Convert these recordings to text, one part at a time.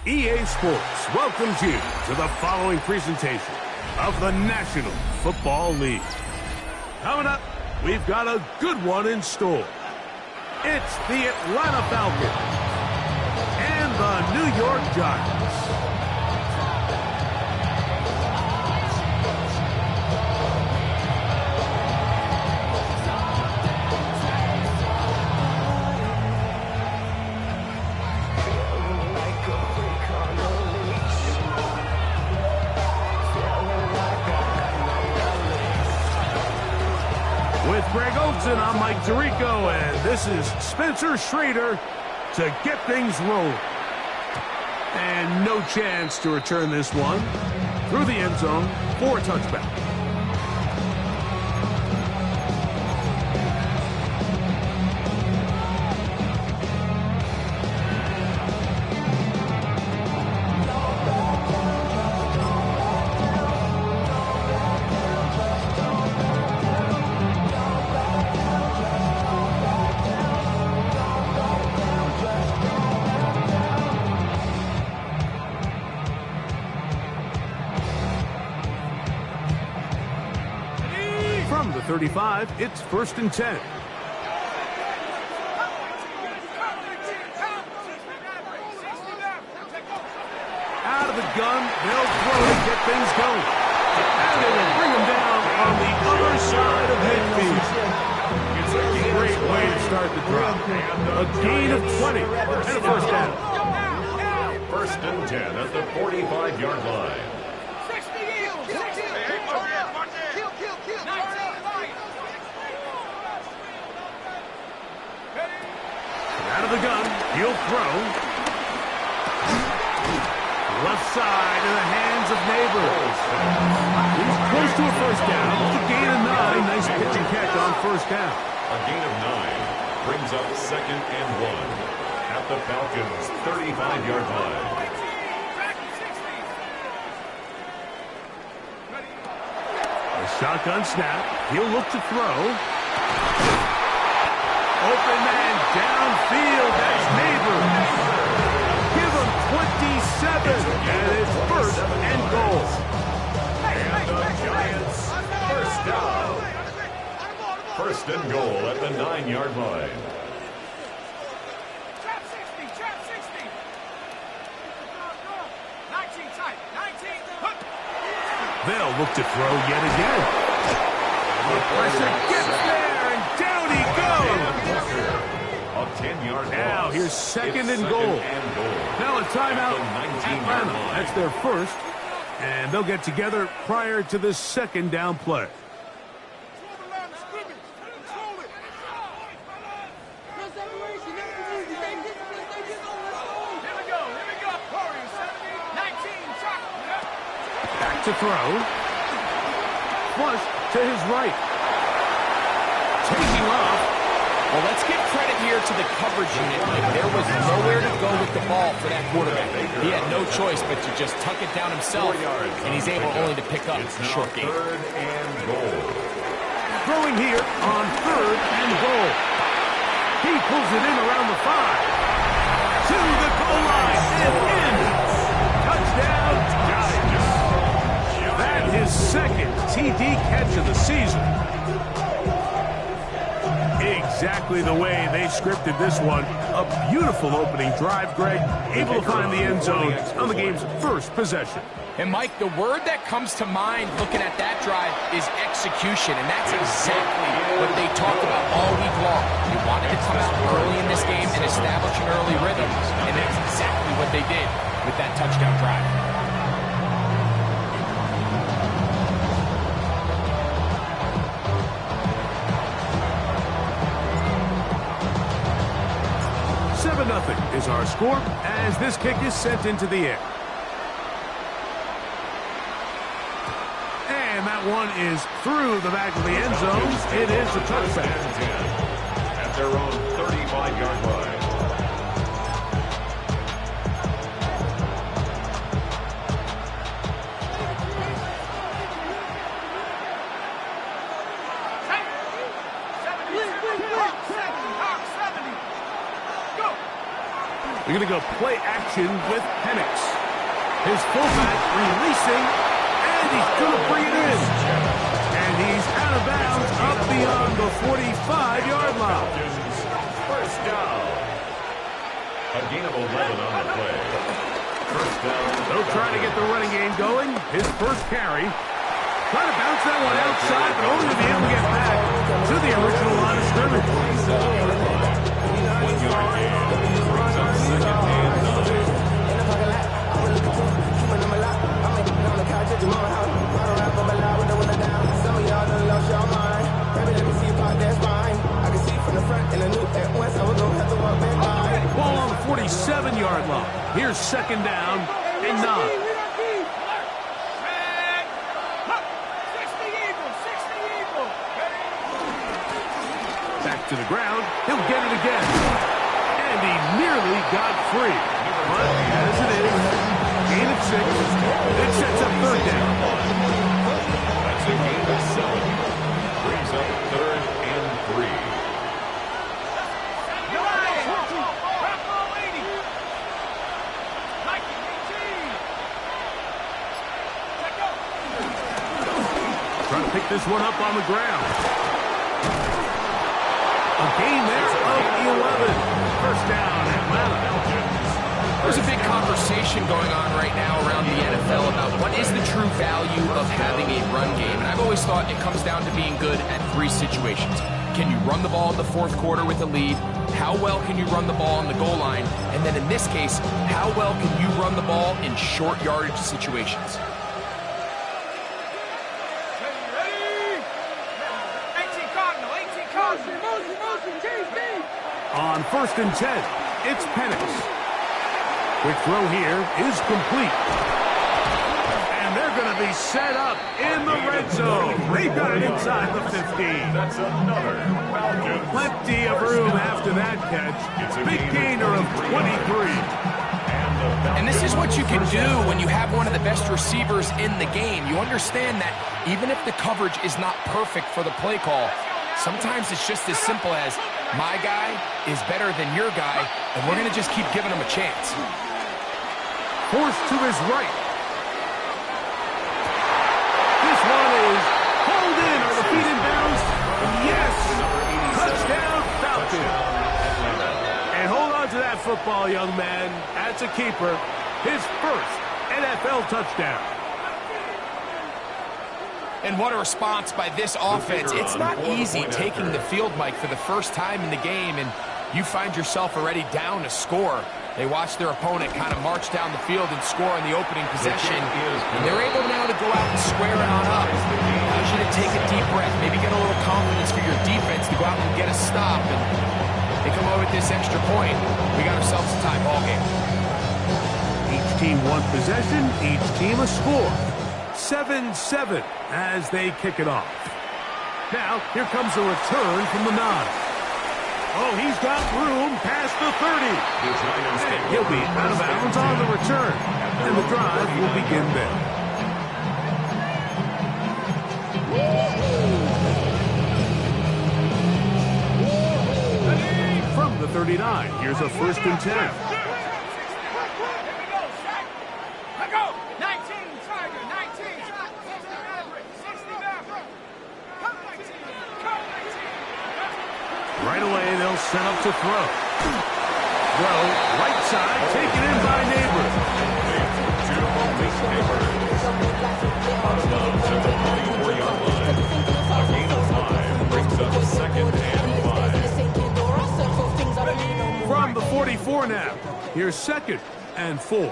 EA Sports welcomes you to the following presentation of the National Football League. Coming up, we've got a good one in store. It's the Atlanta Falcons and the New York Giants. With Greg Olsen, I'm Mike Tirico, and this is Spencer Schrader to get things rolling. And no chance to return this one through the end zone for a touchback. From the 35, it's 1st and 10. Out of the gun, they'll throw to get things going. And they will bring them down on the other side of midfield. It's a great way to start the drive. A gain of 20 and a first down. 1st and 10 at the 45-yard line. Out of the gun, he'll throw. Left side in the hands of Neighbors. He's close to a first down. A gain of 9. Nice pitch and catch on first down. A gain of 9 brings up 2nd and 1 at the Falcons' 35-yard line. A shotgun snap. He'll look to throw. Open man downfield. That's Neighbors. Give him 27. And it's 1st and goal. And the Giants, first down. 1st and goal at the 9-yard line. Trap 60, trap 60. 19 tight, 19. They'll look to throw yet again. The pressure gets there, and down he goes. A 10-yard loss. Now here's second and goal. Now a timeout. Atlanta. That's their first, and they'll get together prior to the second down play. Back to throw. Flush to his right. Taking off. Well, let's give credit here to the coverage unit. There was nowhere to go with the ball for that quarterback. He had no choice but to just tuck it down himself, and he's able only to pick up a short gain. 3rd and goal. Throwing here on 3rd and goal. He pulls it in around the 5. To the goal line and in. Touchdown, Giants. That is 2nd TD catch of the season. Exactly the way they scripted this one. A beautiful opening drive, Greg. Able to find the end zone on the game's first possession. And, Mike, the word that comes to mind looking at that drive is execution, and that's exactly what they talked about all week long. They wanted to come out early in this game and establish an early rhythm, and that's exactly what they did with that touchdown drive. Nothing is our score as this kick is sent into the air. And that one is through the back of the end zone. It is a touchback. At their own 35-yard line. They're going to go play action with Penix. His fullback releasing, and he's going to bring it in. And he's out of bounds up beyond the 45-yard line. First down. A gain of 11 on the play. First down. They'll try to get the running game going. His first carry. Trying to bounce that one outside, but only to be able to get back to the original line of scrimmage. 1 yard gain. Brings up second and 9. Ball on the 47-yard line. Here's second down and 9. Back to the ground. He'll get it again. And he nearly got free. But as it is, gain of 6. It sets up third down. That's a gain of 7. Brings up third and 3. Trying to pick this one up on the ground. A gain there of 11. First down, Atlanta. There's a big conversation going on right now around the NFL about what is the true value of having a run game. And I've always thought it comes down to being good at 3 situations. Can you run the ball in the fourth quarter with a lead? How well can you run the ball on the goal line? And then in this case, how well can you run the ball in short yardage situations? On first and 10, it's Penix. Quick throw here is complete. And they're going to be set up in the red zone. They've got it inside the 15. That's another Falcons. Plenty of room after that catch. Big gainer of 23. And this is what you can do when you have one of the best receivers in the game. You understand that even if the coverage is not perfect for the play call, sometimes it's just as simple as my guy is better than your guy, and we're going to just keep giving him a chance. Forced to his right. This one is pulled in. Are the feet in bounds? Yes! Touchdown, Falcons. And hold on to that football, young man. That's a keeper. His first NFL touchdown. And what a response by this offense. It's not easy taking the field, Mike, for the first time in the game, and you find yourself already down a score. They watch their opponent kind of march down the field and score on the opening possession, and they're able now to go out and square it on up. Allows you to take a deep breath, maybe get a little confidence for your defense to go out and get a stop, and they come away with this extra point. We got ourselves a tie ball game. Each team one possession, each team a score. 7-7 as they kick it off. Now, here comes a return from the 9. Oh, he's got room past the 30. And he'll be out of bounds on the return. And the drive will begin there. From the 39, here's a first and 10. Right away, they'll set up to throw. Throw, right side, taken in by Neighbors. Out of bounds at the 44-yard line. A gain of 5 brings up second and 5. From the 44 now, here's second and 4.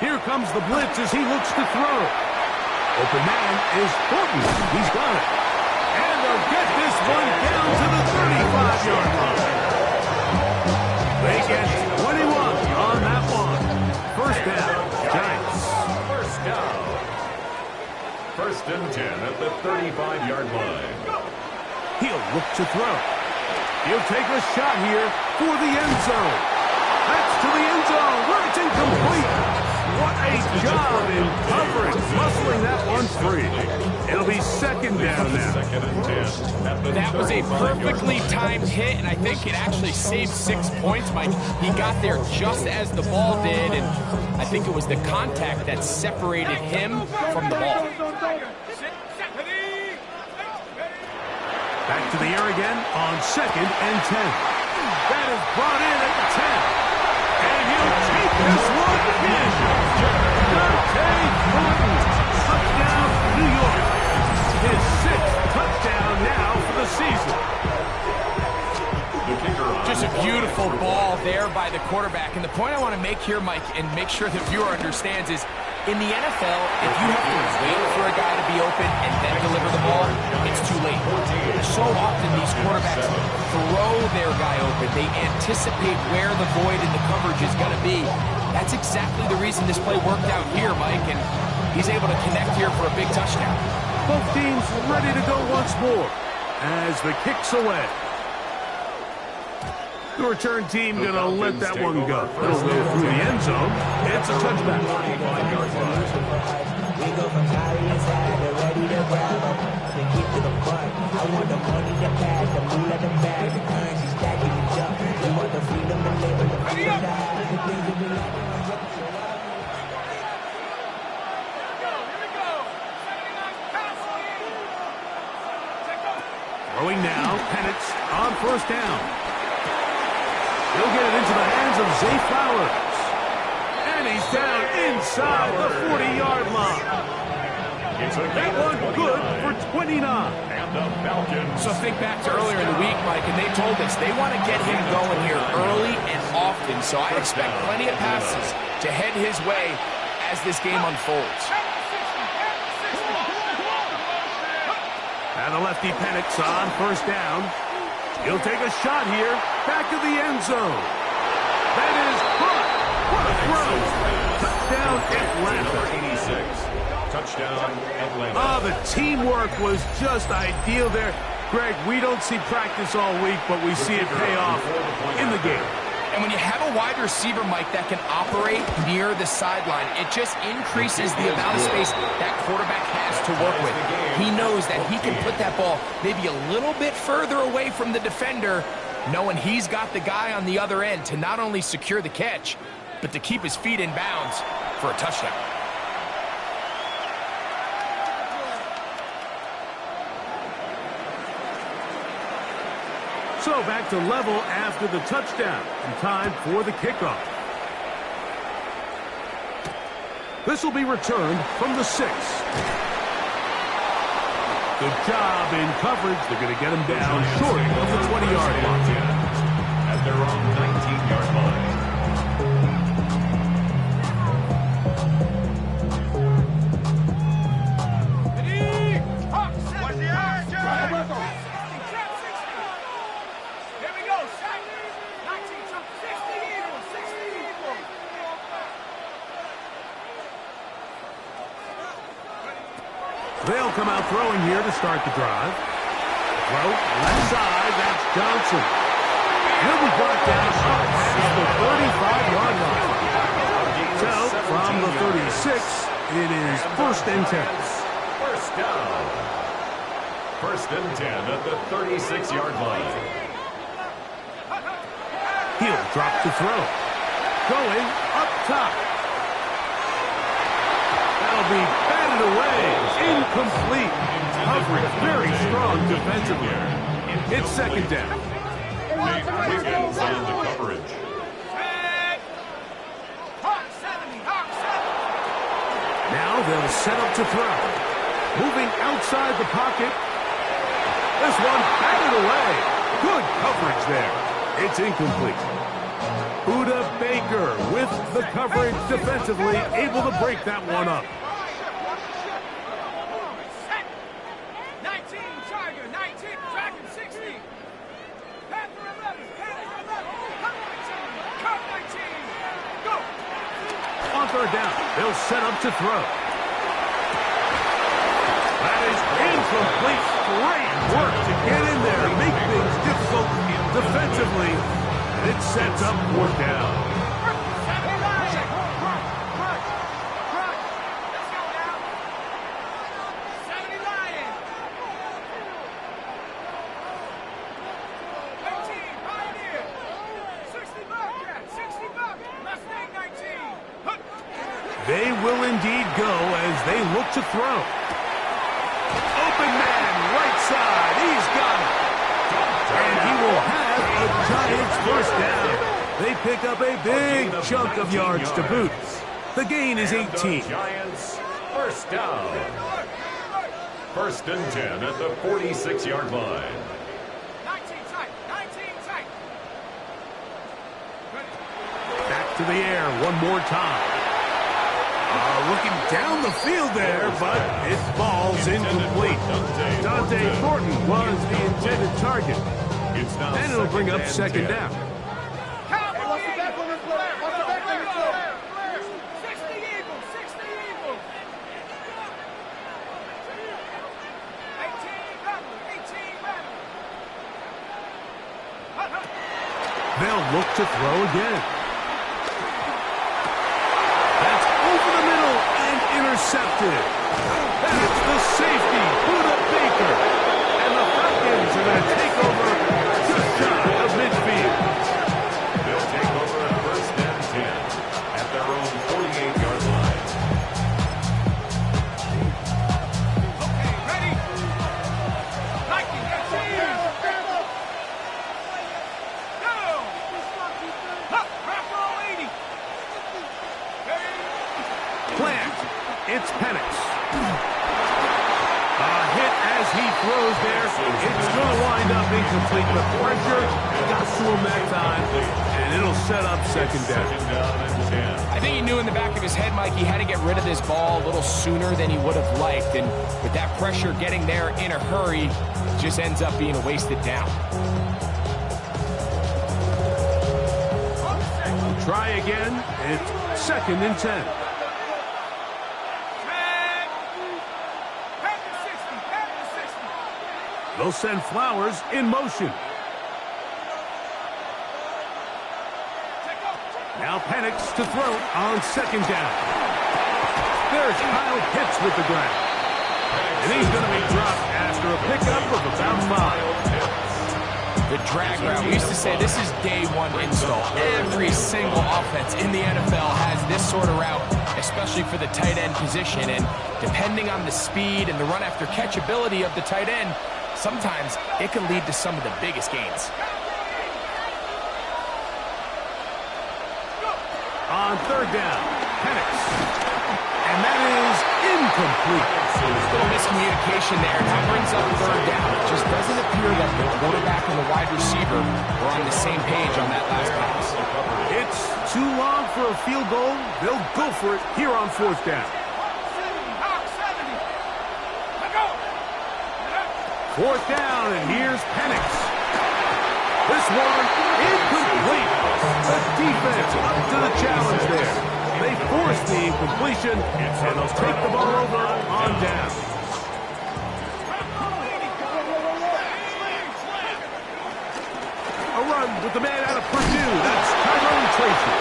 Here comes the blitz as he looks to throw. Open man is Horton. He's got it. And they'll get this one down to the 35-yard line. They get 21 on that one. First down, Giants. First down. First and 10 at the 35-yard line. He'll look to throw. He'll take a shot here for the end zone. That's to the end zone where it's incomplete. What a second down now. Second and 10 at the That was a 35-yard perfectly line. timed hit, and I think it actually saved 6 points, Mike. He got there just as the ball did, and I think it was the contact that separated him from the ball. Back to the air again on second and 10. That is brought in at the 10. And he'll take this one in. Dante Thornton. Touchdown, New York. His 6th touchdown now for the season. The kicker on Just a beautiful ball there by the quarterback. And the point I want to make here, Mike, and make sure the viewer understands is, in the NFL, if you have to wait for a guy to be open and then deliver the ball, it's too late. So often these quarterbacks throw their guy open. They anticipate where the void in the coverage is going to be. That's exactly the reason this play worked out here, Mike, and he's able to connect here for a big touchdown. Both teams ready to go once more as the kick's away. The return team going to let that one go. It'll go through the end zone. It's a touchback. 35-yard line. We go from Kyrie inside, they're ready to grab up and get to the front. I want the money to pass, the moon at the back, the currency stacking the jump. We want the freedom to live and the freedom to have the things that we like. Throwing now, Penix on first down. He'll get it into the hands of Zay Flowers. And he's down inside the 40-yard line. It's a That one good for 29. And the Falcons. So think back to earlier in the week, Mike, and they told us they want to get him going here early and often. So I expect plenty of passes to head his way as this game unfolds. And the lefty Penix on first down. He'll take a shot here, back of the end zone. That is caught. What a throw. Touchdown, Atlanta. 86. Touchdown, Atlanta. Oh, the teamwork was just ideal there. Greg, we don't see practice all week, but we see it pay off in the game. And when you have a wide receiver, Mike, that can operate near the sideline, it just increases the amount of space that quarterback has to work with. He knows that he can put that ball maybe a little bit further away from the defender, knowing he's got the guy on the other end to not only secure the catch, but to keep his feet in bounds for a touchdown. So back to level after the touchdown and time for the kickoff. This will be returned from the 6. Good job in coverage. They're going to get him down short of the 20-yard line. At their own 19-yard line. They'll come out throwing here to start the drive. Throw, left side, that's Johnson. He'll be brought down up past the 35-yard line. So, from the 36, it is first and 10. First down. First and 10 at the 36-yard line. He'll drop the throw. Going up top. That'll be batted away. Incomplete. Coverage very strong defensively. It's second down. Nate Wiggins on the coverage. Now they'll set up to throw. Moving outside the pocket. This one batted away. Good coverage there. It's incomplete. Budda Baker with the coverage defensively, able to break that one up. 19, Tiger, 19, Dragon, 60. Panther 11, Panther 11, Cub 19, go. On third down, they'll set up to throw. That is incomplete. Great work to get in there, make things difficult defensively, and it sets up fourth down. They will indeed go as they look to throw. Open man, right side. He's got it. And he will have a Giants first down. They pick up a big chunk of yards to boot. The gain is 18. Giants first down. First and 10 at the 46-yard line. 19 tight. 19 tight. Back to the air one more time. Looking down the field there, but it falls incomplete. Dante Thornton was the intended target. And it'll bring up second down. What's the back on this player? What's the back on this player? 60 Eagles. 60 Eagles. 18 Rebel. 18 Rebel. They'll look to throw again. That's over the middle and intercepted. That's the safety, Buda Baker. And the Falcons are going to take over just shy of midfield. They'll take over at first and 10 at their own 48-yard line. Okay, ready? Nike, that's it. Go. Up, crack roll 80. Plant. It's Penix. A hit as he throws there. It's going to wind up incomplete. The pressure got to him that time, and it'll set up second down. Second down and 10. I think he knew in the back of his head, Mike, he had to get rid of this ball a little sooner than he would have liked. And with that pressure getting there in a hurry, it just ends up being a wasted down. Try again. It's second and 10. They'll send Flowers in motion. Now Penix to throw on second down. There's Kyle Pitts with the grab. And he's going to be dropped after a pickup of about 5. The drag route. We used to say this is day one install. Every single offense in the NFL has this sort of route, especially for the tight end position. And depending on the speed and the run after catch ability of the tight end, sometimes it can lead to some of the biggest gains. On third down, Penix. And that is incomplete. A little miscommunication there. That brings up third down. It just doesn't appear that the quarterback and the wide receiver were on the same page on that last pass. It's too long for a field goal. They'll go for it here on fourth down. Fourth down, and here's Penix. This one incomplete. The defense up to the challenge there. They force the incompletion, and they'll take the ball over on down. A run with the man out of Purdue. That's Tyrone Tracy.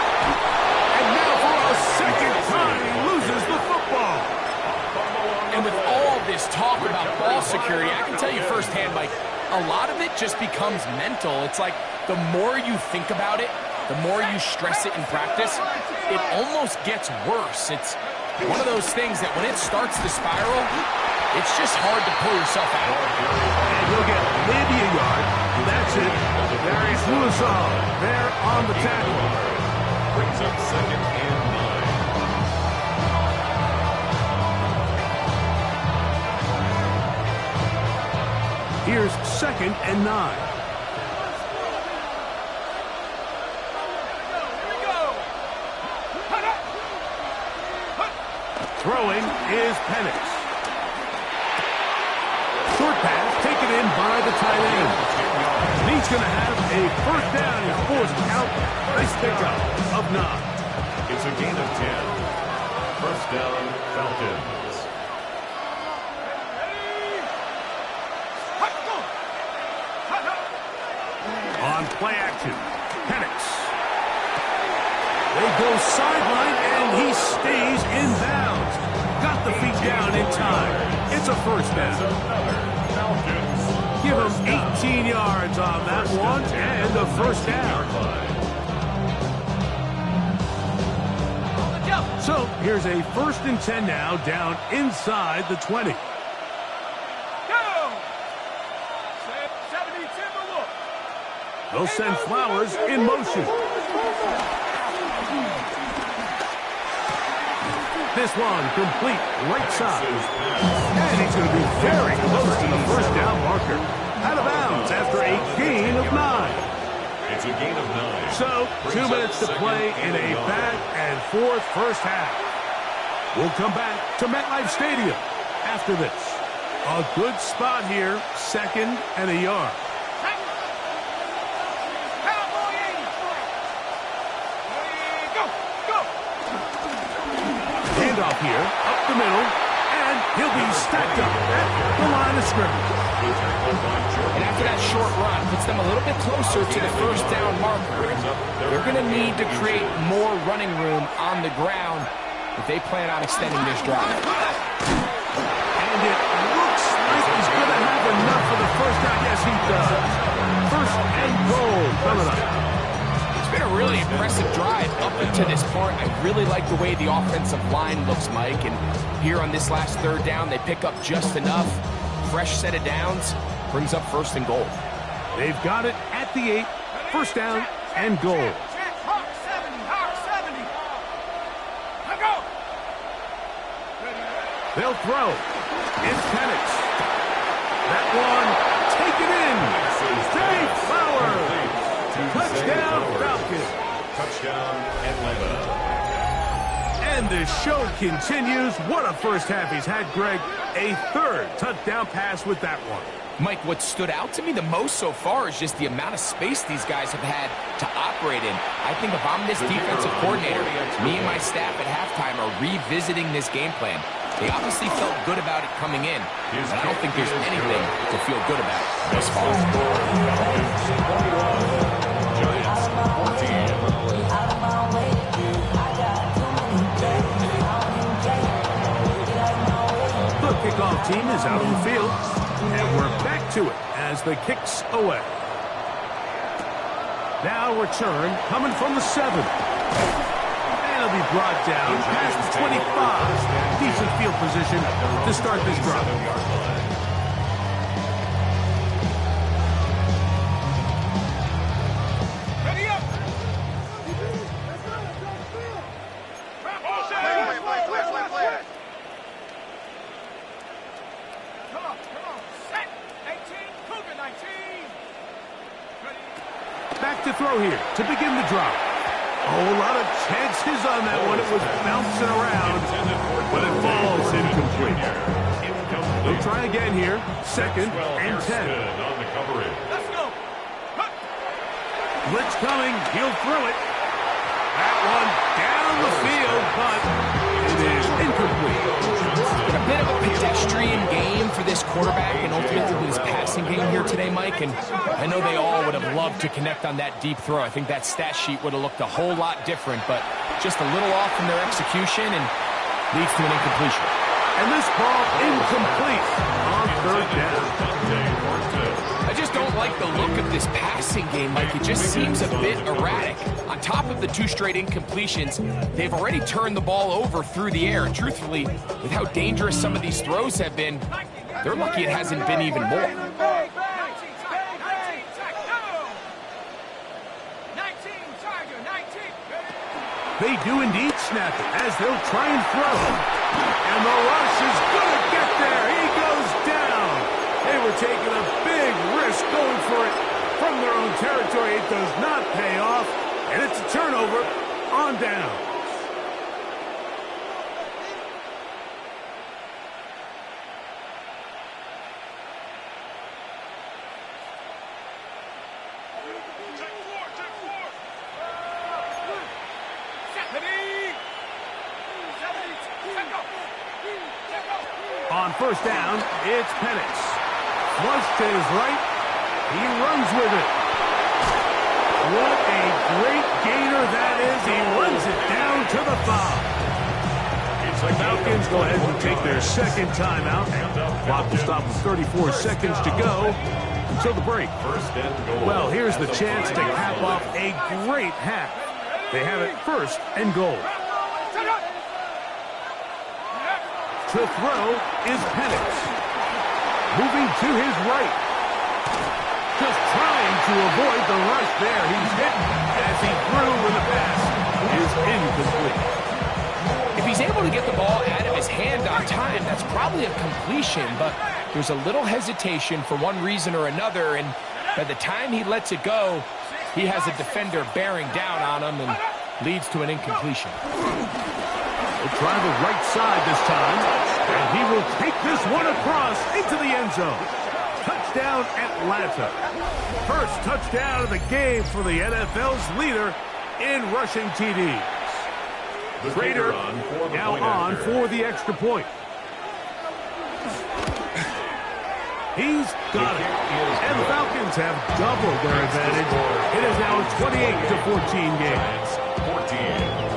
And now for a second time, he loses the football. And with all this talk about ball security, I can tell you firsthand, Mike, a lot of it just becomes mental. It's like the more you think about it, the more you stress it in practice, it almost gets worse. It's one of those things that when it starts to spiral, it's just hard to pull yourself out. And he'll get maybe a yard. That's it. Darius Lewisall there on the tackle. Brings up second and 9. Here's second and 9. Throwing is Penix. Short pass taken in by the tight end. And he's going to have a first down. He's forced out. Nice pickup of 9. It's a gain of 10. First down, Falcons. On play action, Penix. They go sideline, and he stays in bounds. Got the feet down in time. It's a first down. Give him 18 yards on that one, and a first down. Go. So here's a 1st and 10 now, down inside the 20. Go! 70 Timberwolves. They'll send Flowers in motion. This one complete right side. And he's going to be very close to the 1st down marker. Out of bounds after a gain of 9. It's a gain of 9. So, 2 minutes to play in a back-and-forth first half. We'll come back to MetLife Stadium after this. A good spot here, 2nd and a yard. Cowboy 80. Go! Go! Handoff here, up the middle, and he'll be stacked up at the line of scrimmage. And after that short run, puts them a little bit closer to the 1st down marker. They're going to need to create more running room on the ground if they plan on extending this drive. And it looks like he's going to have enough for the 1st down. Yes, he does. 1st and goal coming up. It's been a really impressive drive up until this point. I really like the way the offensive line looks, Mike. And here on this last 3rd down, they pick up just enough. Fresh set of downs, brings up 1st and goal. They've got it at the 8, 1st down and goal. Check, Hawk 70, Hawk 70. Now go! They'll throw. It's Penix. That one taken in. Zay Flowers. Touchdown, Falcons. Touchdown, Atlanta. And the show continues. What a first half he's had, Greg. A 3rd touchdown pass with that one. Mike, what stood out to me the most so far is just the amount of space these guys have had to operate in. I think if I'm this defensive coordinator, me and my staff at halftime are revisiting this game plan. They obviously felt good about it coming in, and I don't think there's anything to feel good about thus far. Giants 14. The kickoff team is out on the field, and we're back to it as the kick's away. Now return coming from the 7. And it'll be brought down past the 25. Decent field position to start this drive. Ready up! Wait. Come on. Set. 18, Cougar 19. Ready. Back to throw here to begin the drive. Oh, a lot of chances on that one. It was bouncing around, but it falls incomplete. They'll try again here. 2nd and 10. On the coverage. Let's go. Blitz coming. He'll throw it. That one down the field, but it is incomplete. A bit of a pedestrian game for this quarterback and ultimately his passing game here today, Mike. And I know they all would have loved to connect on that deep throw. I think that stat sheet would have looked a whole lot different, but just a little off from their execution and leads to an incompletion. And this ball incomplete on 3rd down. I just don't like the look of this passing game, Mike. It just seems a bit erratic. On top of the 2 straight incompletions, they've already turned the ball over through the air. And truthfully, with how dangerous some of these throws have been, they're lucky it hasn't been even more. 19, Tiger, 19. They do indeed snap it as they'll try and throw. And the rush is going to get there. He goes down. They were taking a big risk going for it from their own territory. It does not pay off, and it's a turnover on down. On 1st down, it's Penix. Flush to his right. He runs with it. What a great gainer that is. He runs it down to the 5. The Falcons go ahead and take their 2nd timeout. Clock will stop with 34 seconds to go until the break. Well, here's the chance to cap off a great half. They have it 1st and goal. To throw is Penix. Moving to his right. Just trying to avoid the rush there. He's hit as he threw with the pass is incomplete. If he's able to get the ball out of his hand on time, that's probably a completion, but there's a little hesitation for one reason or another, and by the time he lets it go, he has a defender bearing down on him and leads to an incompletion. He'll try the right side this time, and he will take this one across into the end zone. Touchdown, Atlanta. First touchdown of the game for the NFL's leader in rushing TDs. Prater now on for the extra point. He's got it. And the Falcons have doubled their advantage. It is now a 28-14 game. 14.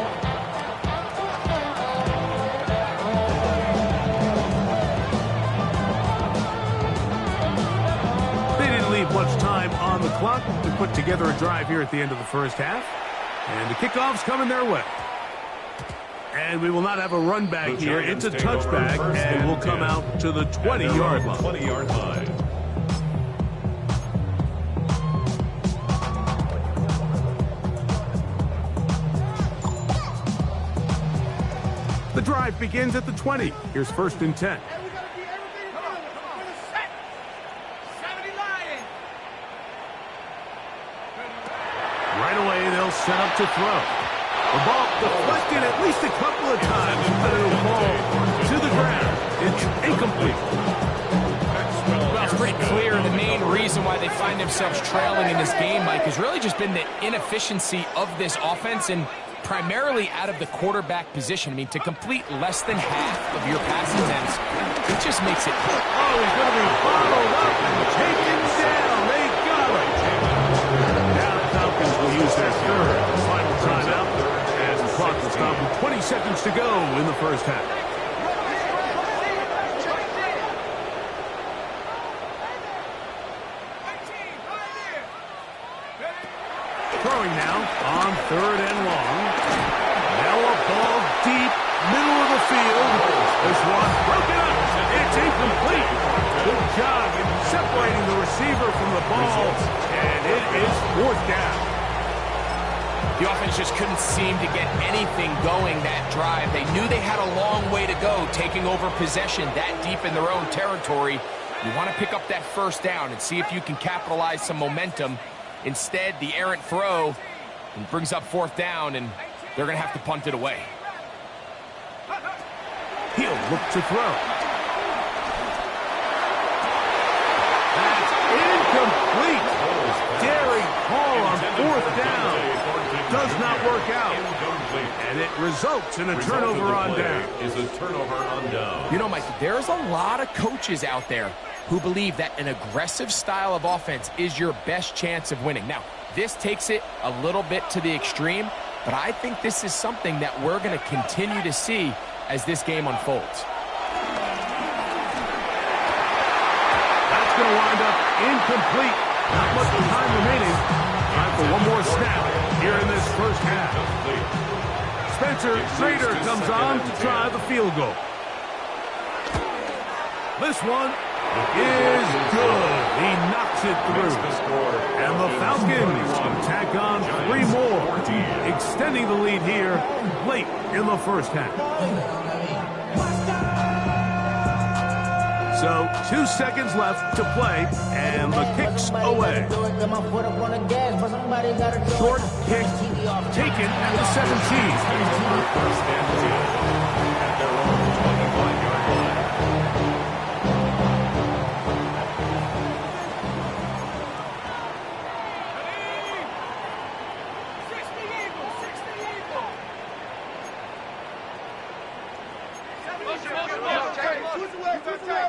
Much time on the clock to put together a drive here at the end of the first half. And the kickoff's coming their way. And we will not have a run back here. It's a touchback, and we'll come out to the 20-yard line. 20-yard line. The drive begins at the 20. Here's 1st and 10. Right away, they'll set up to throw. The ball deflected at least a couple of times, but it'll fall to the ground. It's incomplete. Well, it's pretty clear the main reason why they find themselves trailing in this game, Mike, has really just been the inefficiency of this offense and primarily out of the quarterback position. I mean, to complete less than half of your pass attempts, it just makes it. Oh, he's going to be bottled up and taken down. They got it. Now the Falcons will use their third final timeout as the clock will stop with 20 seconds to go in the first half. Throwing now on 3rd and long. Now a ball deep, middle of the field. This one broken up. It's incomplete. Good job in separating the receiver from the ball, and it is 4th down. The offense just couldn't seem to get anything going that drive. They knew they had a long way to go, taking over possession that deep in their own territory. You want to pick up that first down and see if you can capitalize some momentum. Instead, the errant throw brings up 4th down, and they're going to have to punt it away. He'll look to throw. That's incomplete. Daring call on 4th down. Does not work out. And it results in a turnover on down. Is a turnover on down. You know, Mike, there's a lot of coaches out there who believe that an aggressive style of offense is your best chance of winning. Now, this takes it a little bit to the extreme, but I think this is something that we're going to continue to see as this game unfolds. That's going to wind up incomplete. Not much time remaining. Time for one more snap here in this first half. Spencer Prater comes on to try the field goal. This one is good. He knocks it through. And the Falcons tack on 3 more, extending the lead here late in the first half. So 2 seconds left to play, and the kick's away. Short kick taken at the 17. First and 10 at their own 25-yard line.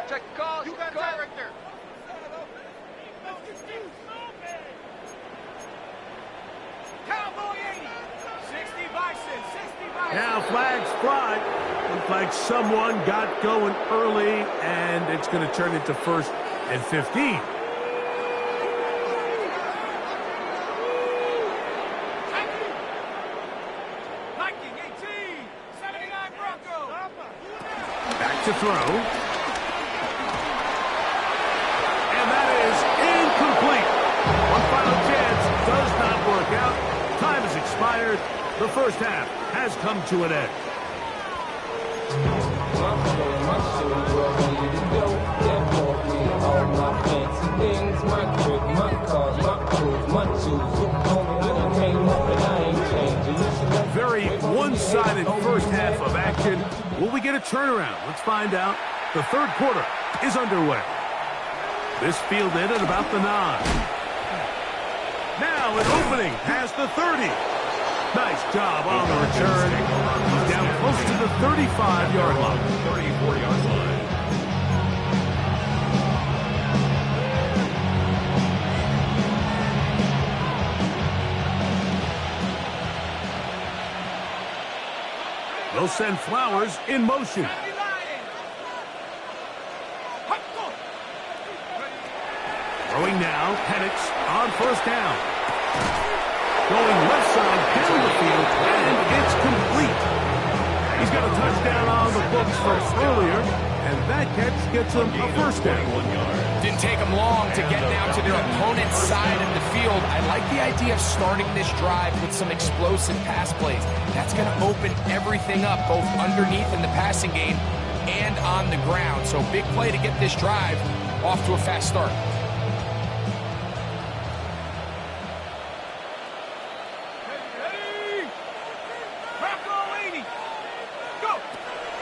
Check calls. You got that right there. Cowboy 80. 60 Bison. 60 Bison. Now flags fly. Looks like someone got going early, and it's going to turn into 1st and 15. Back to throw. And that is incomplete. One final chance does not work out. Time has expired. The first half has come to an end. Very one-sided first half of action. Will we get a turnaround? Let's find out. The third quarter is underway. This fielded at about the 9. Now an opening past the 30. Nice job on the return. He's down close to the 35-yard line. 34-yard line. They'll send Flowers in motion. Throwing now, Penix on first down. Going left side down the field, and it's complete. He's got a touchdown on the books from earlier, and that catch gets him a first down. Didn't take them long to get down to their opponent's side of the field. I like the idea of starting this drive with some explosive pass plays. That's going to open everything up, both underneath in the passing game and on the ground. So big play to get this drive off to a fast start.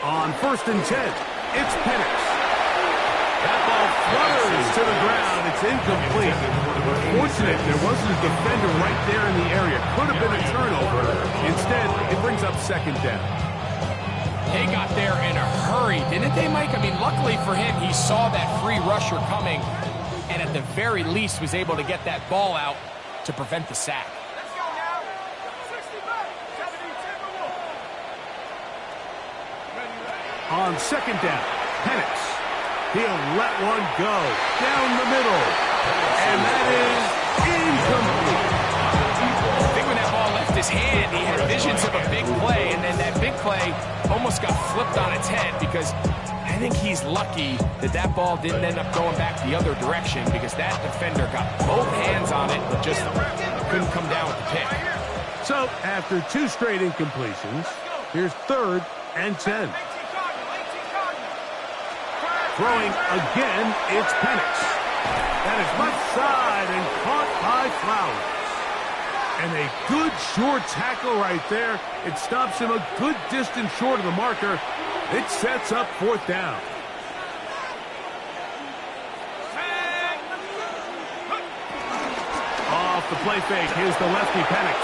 On first and 10, it's Penix. That ball flutters to the ground. It's incomplete. Fortunate there wasn't a defender right there in the area. Could have been a turnover. Instead, it brings up second down. They got there in a hurry, didn't they, Mike? I mean, luckily for him, he saw that free rusher coming and at the very least was able to get that ball out to prevent the sack. On second down, Penix. He'll let one go down the middle. And that is incomplete. I think when that ball left his hand, he had visions of a big play, and then that big play almost got flipped on its head because I think he's lucky that that ball didn't end up going back the other direction because that defender got both hands on it but just couldn't come down with the pick. So, after 2 straight incompletions, here's third and 10. Throwing again, it's Penix. That is left side and caught by Flowers. And a good short tackle right there. It stops him a good distance short of the marker. It sets up fourth down. Off the play fake, here's the lefty Penix.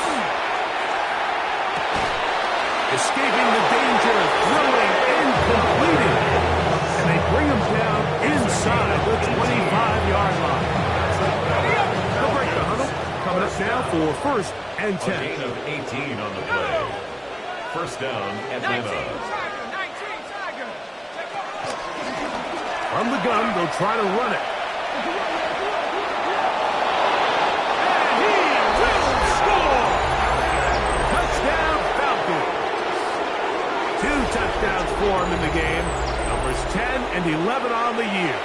Escaping the danger, throwing and completing. And they bring him down inside the 25-yard line. They'll break the huddle. Coming up now for first and 10. A gain of 18 on the play. First down, Atlanta. From the gun, they'll try to run it. And he will score! Touchdown, Falcons. 2 touchdowns for him in the game. Numbers 10 and 11 on the year.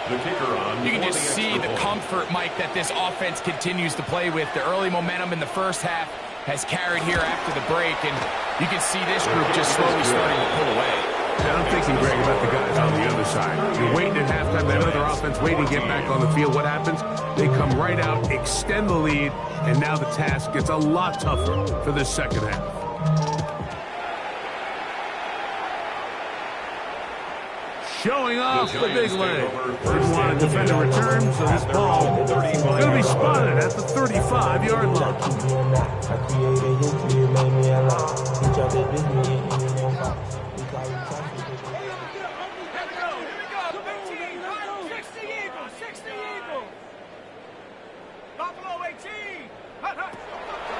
The kicker on. You can just see the comfort, Mike, that this offense continues to play with. The early momentum in the first half has carried here after the break, and you can see this group just slowly starting to pull away. I'm thinking, Greg, about the guys on the other side. You're waiting at halftime, that other offense waiting to get back on the field. What happens? They come right out, extend the lead, and now the task gets a lot tougher for this second half. Showing off the big leg. Didn't want to defend a return, so this ball is going to be spotted at the 35-yard line.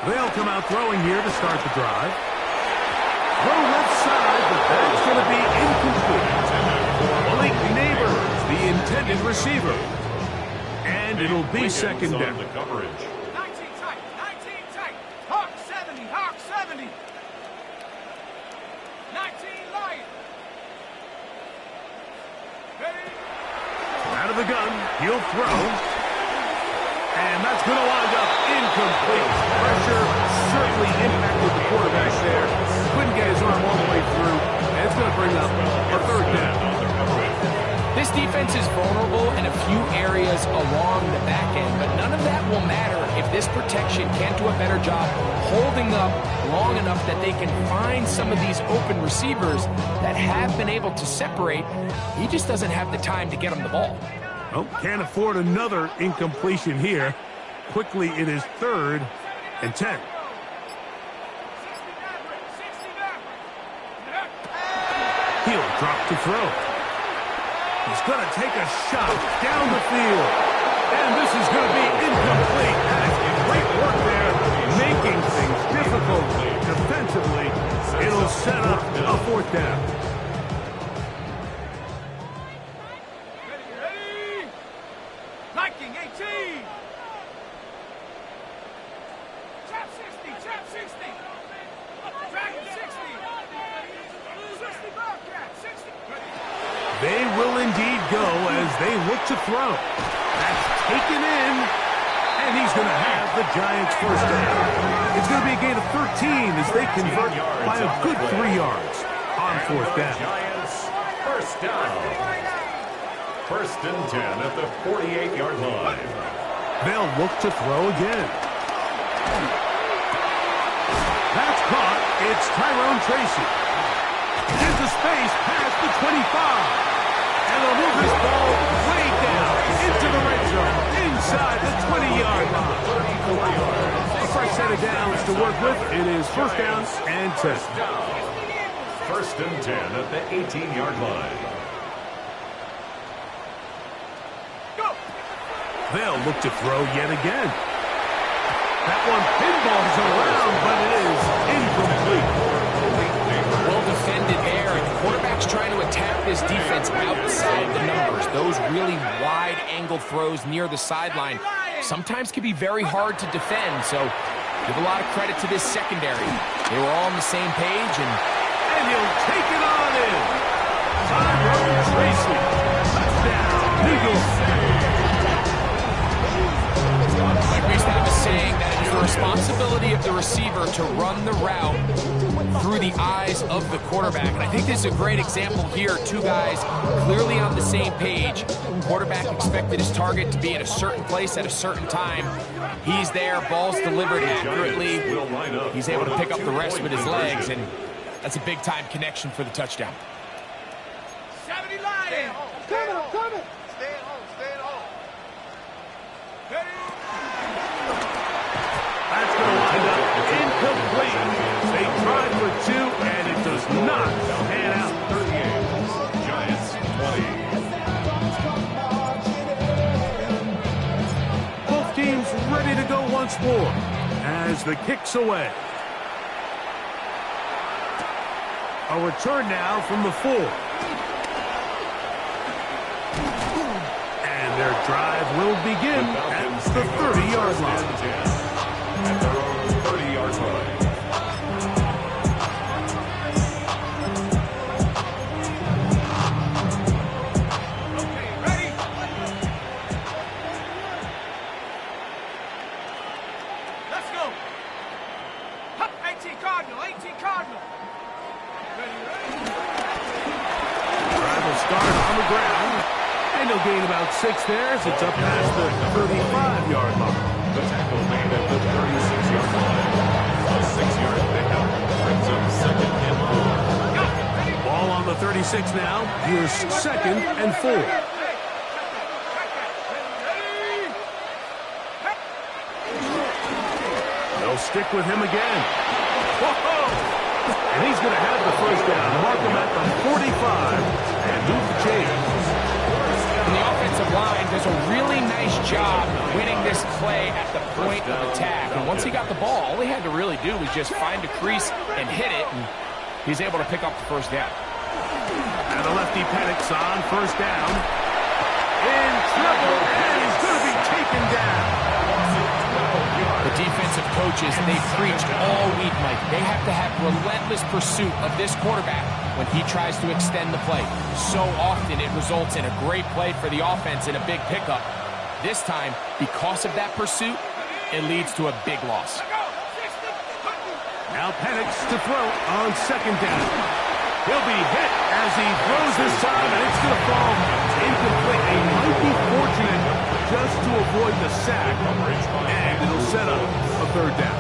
They'll come out throwing here to start the drive. Throw left side, but that's going to be incomplete. Malik Neighbors, the intended receiver. And it'll be second down. The coverage. 19 tight, 19 tight. Hawk 70, Hawk 70. 19 light. the gun. He'll throw. And that's going to wind up incomplete. Pressure certainly impacted the quarterback there. Couldn't get his arm all the way through. And it's going to bring up a third down. This defense is vulnerable in a few areas along the back end, but none of that will matter if this protection can't do a better job holding up long enough that they can find some of these open receivers that have been able to separate. He just doesn't have the time to get them the ball. Oh, can't afford another incompletion here. Quickly, it is 3rd and 10. He'll drop to throw. He's going to take a shot down the field. And this is going to be incomplete. That is great work there, making things difficult defensively. It'll set up a 4th down. Ready? Liking 18. Chop 60, chop 60. Dragon 60. 60 Bobcat, 60. They will indeed go as they look to throw. That's taken in, and he's going to have the Giants' first down. It's going to be a gain of 13 as they convert by a good 3 yards on 4th down. Giants, first down. 1st and 10 at the 48-yard line. They'll look to throw again. That's caught. It's Tyrone Tracy. Into space past the 25. And they'll move this ball way down into the red zone, inside the 20-yard line. A fresh set of downs to work with. It is 1st down and 10. 1st and 10 at the 18-yard line. They'll look to throw yet again. That one pinballs around, but it is incomplete. Well defended there, and the quarterback's trying to attack this defense outside the numbers. Those really wide-angle throws near the sideline sometimes can be very hard to defend, so give a lot of credit to this secondary. They were all on the same page, and he'll take it on in. Tyrone Tracy. Touchdown, Eagles. like we used to have a saying that it is the responsibility of the receiver to run the route through the eyes of the quarterback. And I think this is a great example here. 2 guys clearly on the same page. Quarterback expected his target to be at a certain place at a certain time. He's there, ball's delivered accurately. He's able to pick up the rest with his legs, and that's a big-time connection for the touchdown. 70 Lions. Coming. Stay at home. That's going to wind up incomplete. They tried for 2, and it does not pan out. 38. Giants 20. Both teams ready to go once more as the kick's away. A return now from the 4. And their drive will begin at the 30-yard line. At their own 30-yard line. Okay, ready? Let's go. Hup, 18 Cardinal. Ready? Drive will start on the ground. And they'll gain about 6 there as it's up past the 35-yard line. The tackle made at the 36-yard line. A 6-yard pickup brings up 2nd and 4. Ball on the 36 now. Here's 2nd and 4. They'll stick with him again. Whoa! And he's going to have the first down. Mark him at the 45 and move the chains. And the offensive line does a really nice job winning this play at the point of attack. And once he got the ball, all he had to really do was just find a crease and hit it, and he's able to pick up the first down. And the lefty Penix on first down. In trouble, and he's going to be taken down. The defensive coaches, they preach all week, Mike. They have to have relentless pursuit of this quarterback when he tries to extend the play. So often it results in a great play for the offense and a big pickup. This time, because of that pursuit, it leads to a big loss. Now Penix to throw on second down. He'll be hit as he throws this time, and it's going to fall incomplete. He might be fortunate just to avoid the sack, and it'll set up a third down.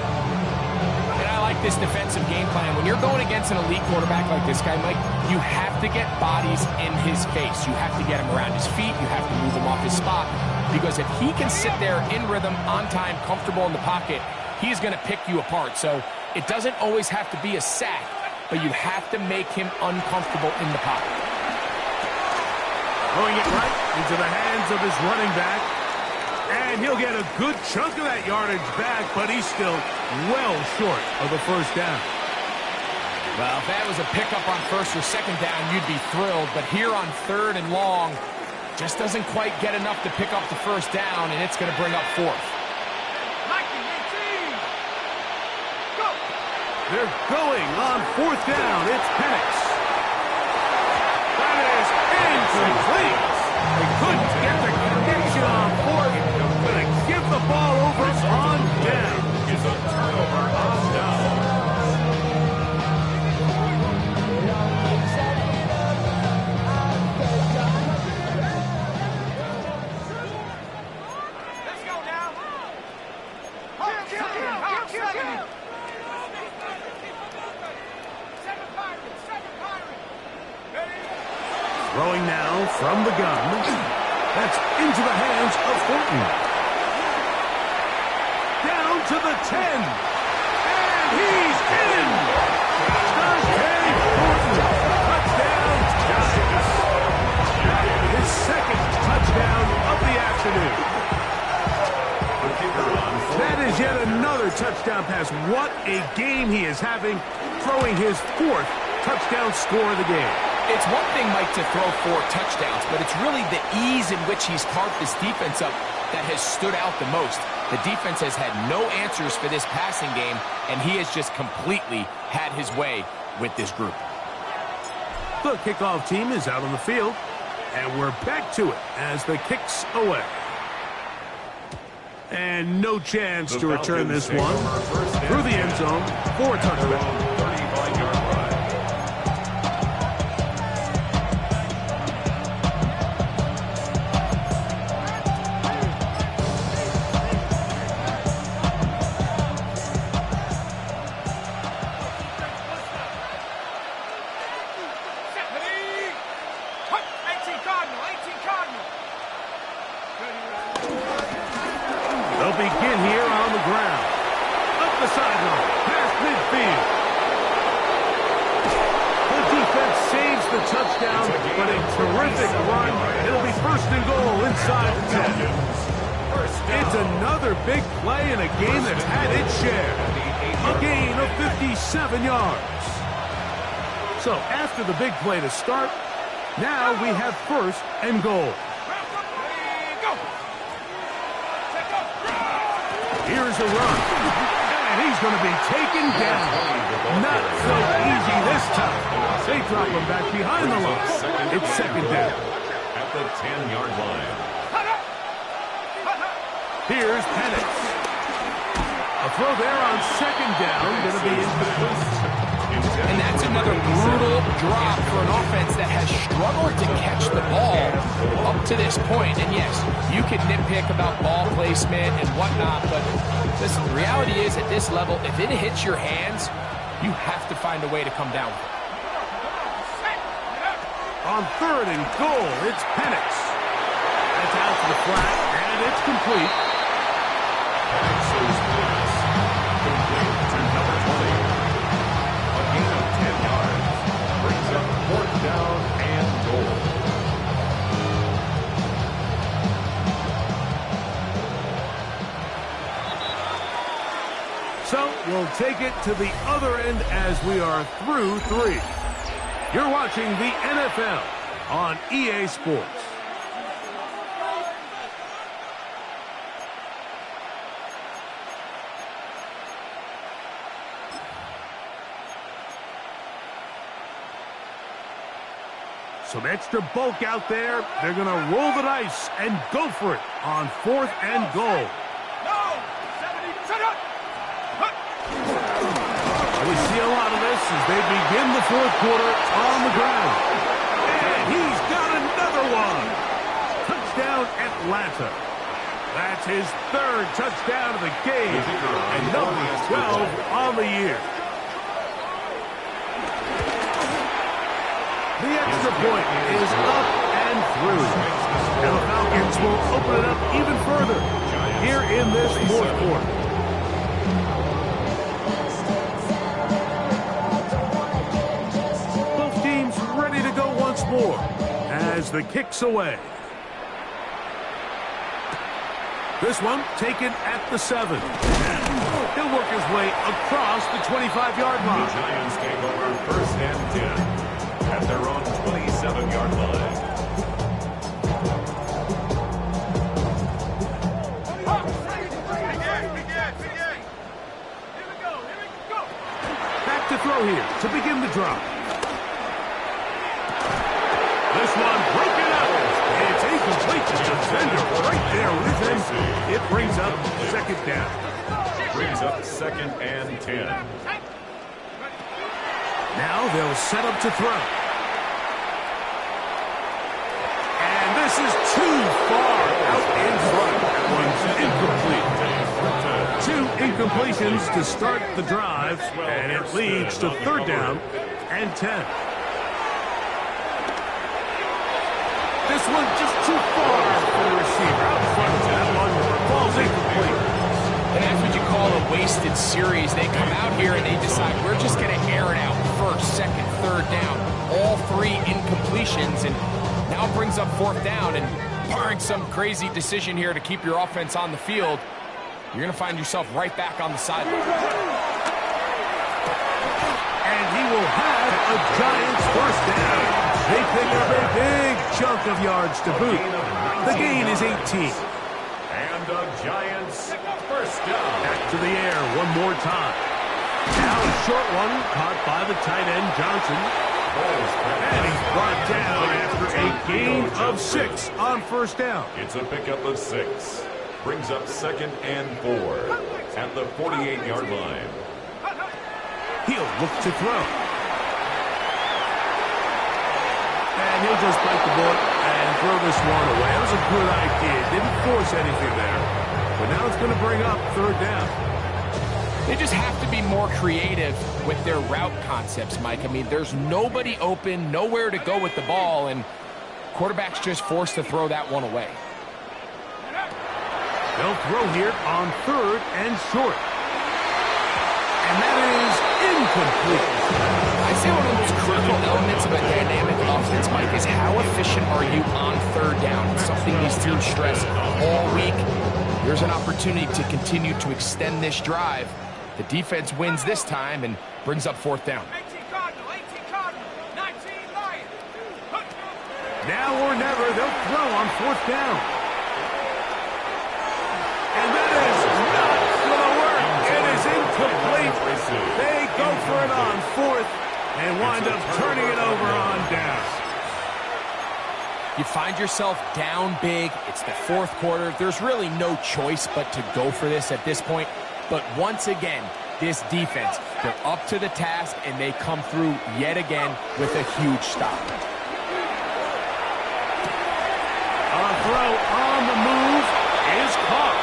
And I like this defensive game plan. When you're going against an elite quarterback like this guy, Mike, you have to get bodies in his face. You have to get him around his feet. You have to move him off his spot. Because if he can sit there in rhythm, on time, comfortable in the pocket, he's going to pick you apart. So it doesn't always have to be a sack, but you have to make him uncomfortable in the pocket. Throwing it right into the hands of his running back. And he'll get a good chunk of that yardage back, but he's still well short of the first down. Well, if that was a pickup on first or second down, you'd be thrilled. But here on third and long, just doesn't quite get enough to pick up the first down, and it's going to bring up fourth. They're going on fourth down. It's Penix. That is incomplete. They couldn't get the connection on fourth. Going to give the ball over on down. Is a turnover on down. Let's go now. Throwing now from the gun. That's into the hands of Horton. Down to the 10. And he's in. Dante Horton. Touchdown, Giants. His second touchdown of the afternoon. That is yet another touchdown pass. What a game he is having, throwing his fourth touchdown score of the game. It's one thing, Mike, to throw 4 touchdowns, but it's really the ease in which he's carved this defense up that has stood out the most. The defense has had no answers for this passing game, and he has just completely had his way with this group. The kickoff team is out on the field, and we're back to it as the kick's away. And no chance to return this one through the end zone for a touchdown. 35-yard run. They'll begin here on the ground. Up the sideline, past midfield. The defense saves the touchdown, but a terrific run. It'll be first and goal inside the 10. It's another big play in a game that's had its share. A gain of 57 yards. So after the big play to start, now we have first and goal. Here's a run, and he's going to be taken down. Not so easy this time. They drop him back behind the line. It's second down. At the 10-yard line. Here's Penix. A throw there on second down, going to be incomplete. And that's another brutal drop for an offense that has struggled to catch the ball up to this point. And yes, you can nitpick about ball placement and whatnot, but listen, the reality is at this level, if it hits your hands, you have to find a way to come down with it. On third and goal, it's Penix. That's out to the flat, and it's complete. Penix's pass complete to number 20. A gain of 10 yards brings up fourth down and goal. So we'll take it to the other end as we are through 3. You're watching the NFL on EA Sports. Some extra bulk out there. They're going to roll the dice and go for it on 4th and goal. No! 70, set up! We see a lot of this as they begin the 4th quarter on the ground. And he's got another one. Touchdown, Atlanta. That's his 3rd touchdown of the game and number 12 on the year. The extra point is up and through. And the Falcons will open it up even further here in this 4th quarter. Both teams ready to go once more as the kick's away. This one taken at the 7. He'll work his way across the 25-yard The line. Giants take over 1st and 10 at their own 27-yard line. Back to throw here to begin the drop. This one broken up. It's incomplete to the defender right there with him. It brings up 2nd down. Brings up 2nd and 10. Now they'll set up to throw. And this is too far out in front. That one's incomplete. 2 incompletions to start the drive, and it leads to 3rd down and 10. This one just too far for the receiver. Out in front of that one falls incomplete. And that's what you call a wasted series. They come out here and they decide we're just going to air it out 1st, 2nd, 3rd down. All 3 incompletions, and now brings up 4th down. And barring some crazy decision here to keep your offense on the field, you're going to find yourself right back on the sideline. And he will have a Giants 1st down. They pick up a big chunk of yards to boot. The gain is 18. And the Giants 1st down. Back to the air one more time. Now a short one caught by the tight end Johnson. And he's brought down after a gain of 6 on 1st down. It's a pickup of 6. Brings up 2nd and 4 at the 48-yard line. He'll look to throw. And he'll just bite the bullet and throw this one away. That was a good idea. Didn't force anything there. But now it's going to bring up 3rd down. They just have to be more creative with their route concepts, Mike. I mean, there's nobody open, nowhere to go with the ball, and quarterback's just forced to throw that one away. They'll throw here on 3rd and short. And that is incomplete. I'd say one of the most critical elements of a dynamic offense, Mike, is how efficient are you on 3rd down? It's something these teams stress all week. Here's an opportunity to continue to extend this drive. The defense wins this time and brings up 4th down. 18 Cardinal, 18 Cardinal, 19 Lion. Now or never, they'll throw on 4th down. And that is not going to work. It is incomplete. They go for it on 4th and wind up turning it over on down. You find yourself down big. It's the 4th quarter. There's really no choice but to go for this at this point. But once again, this defense, they're up to the task, and they come through yet again with a huge stop. A throw on the move is caught.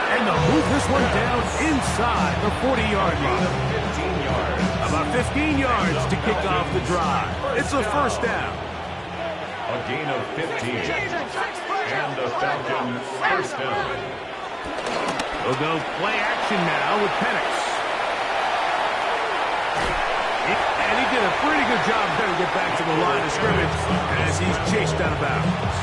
And they'll move this one down inside the 40-yard line. 15 yards. About 15 yards to kick off the drive. It's a 1st down. A gain of 15. And the Falcons 1st down. They'll go play action now with Penix. And he did a pretty good job there to get back to the line of scrimmage as he's chased out of bounds.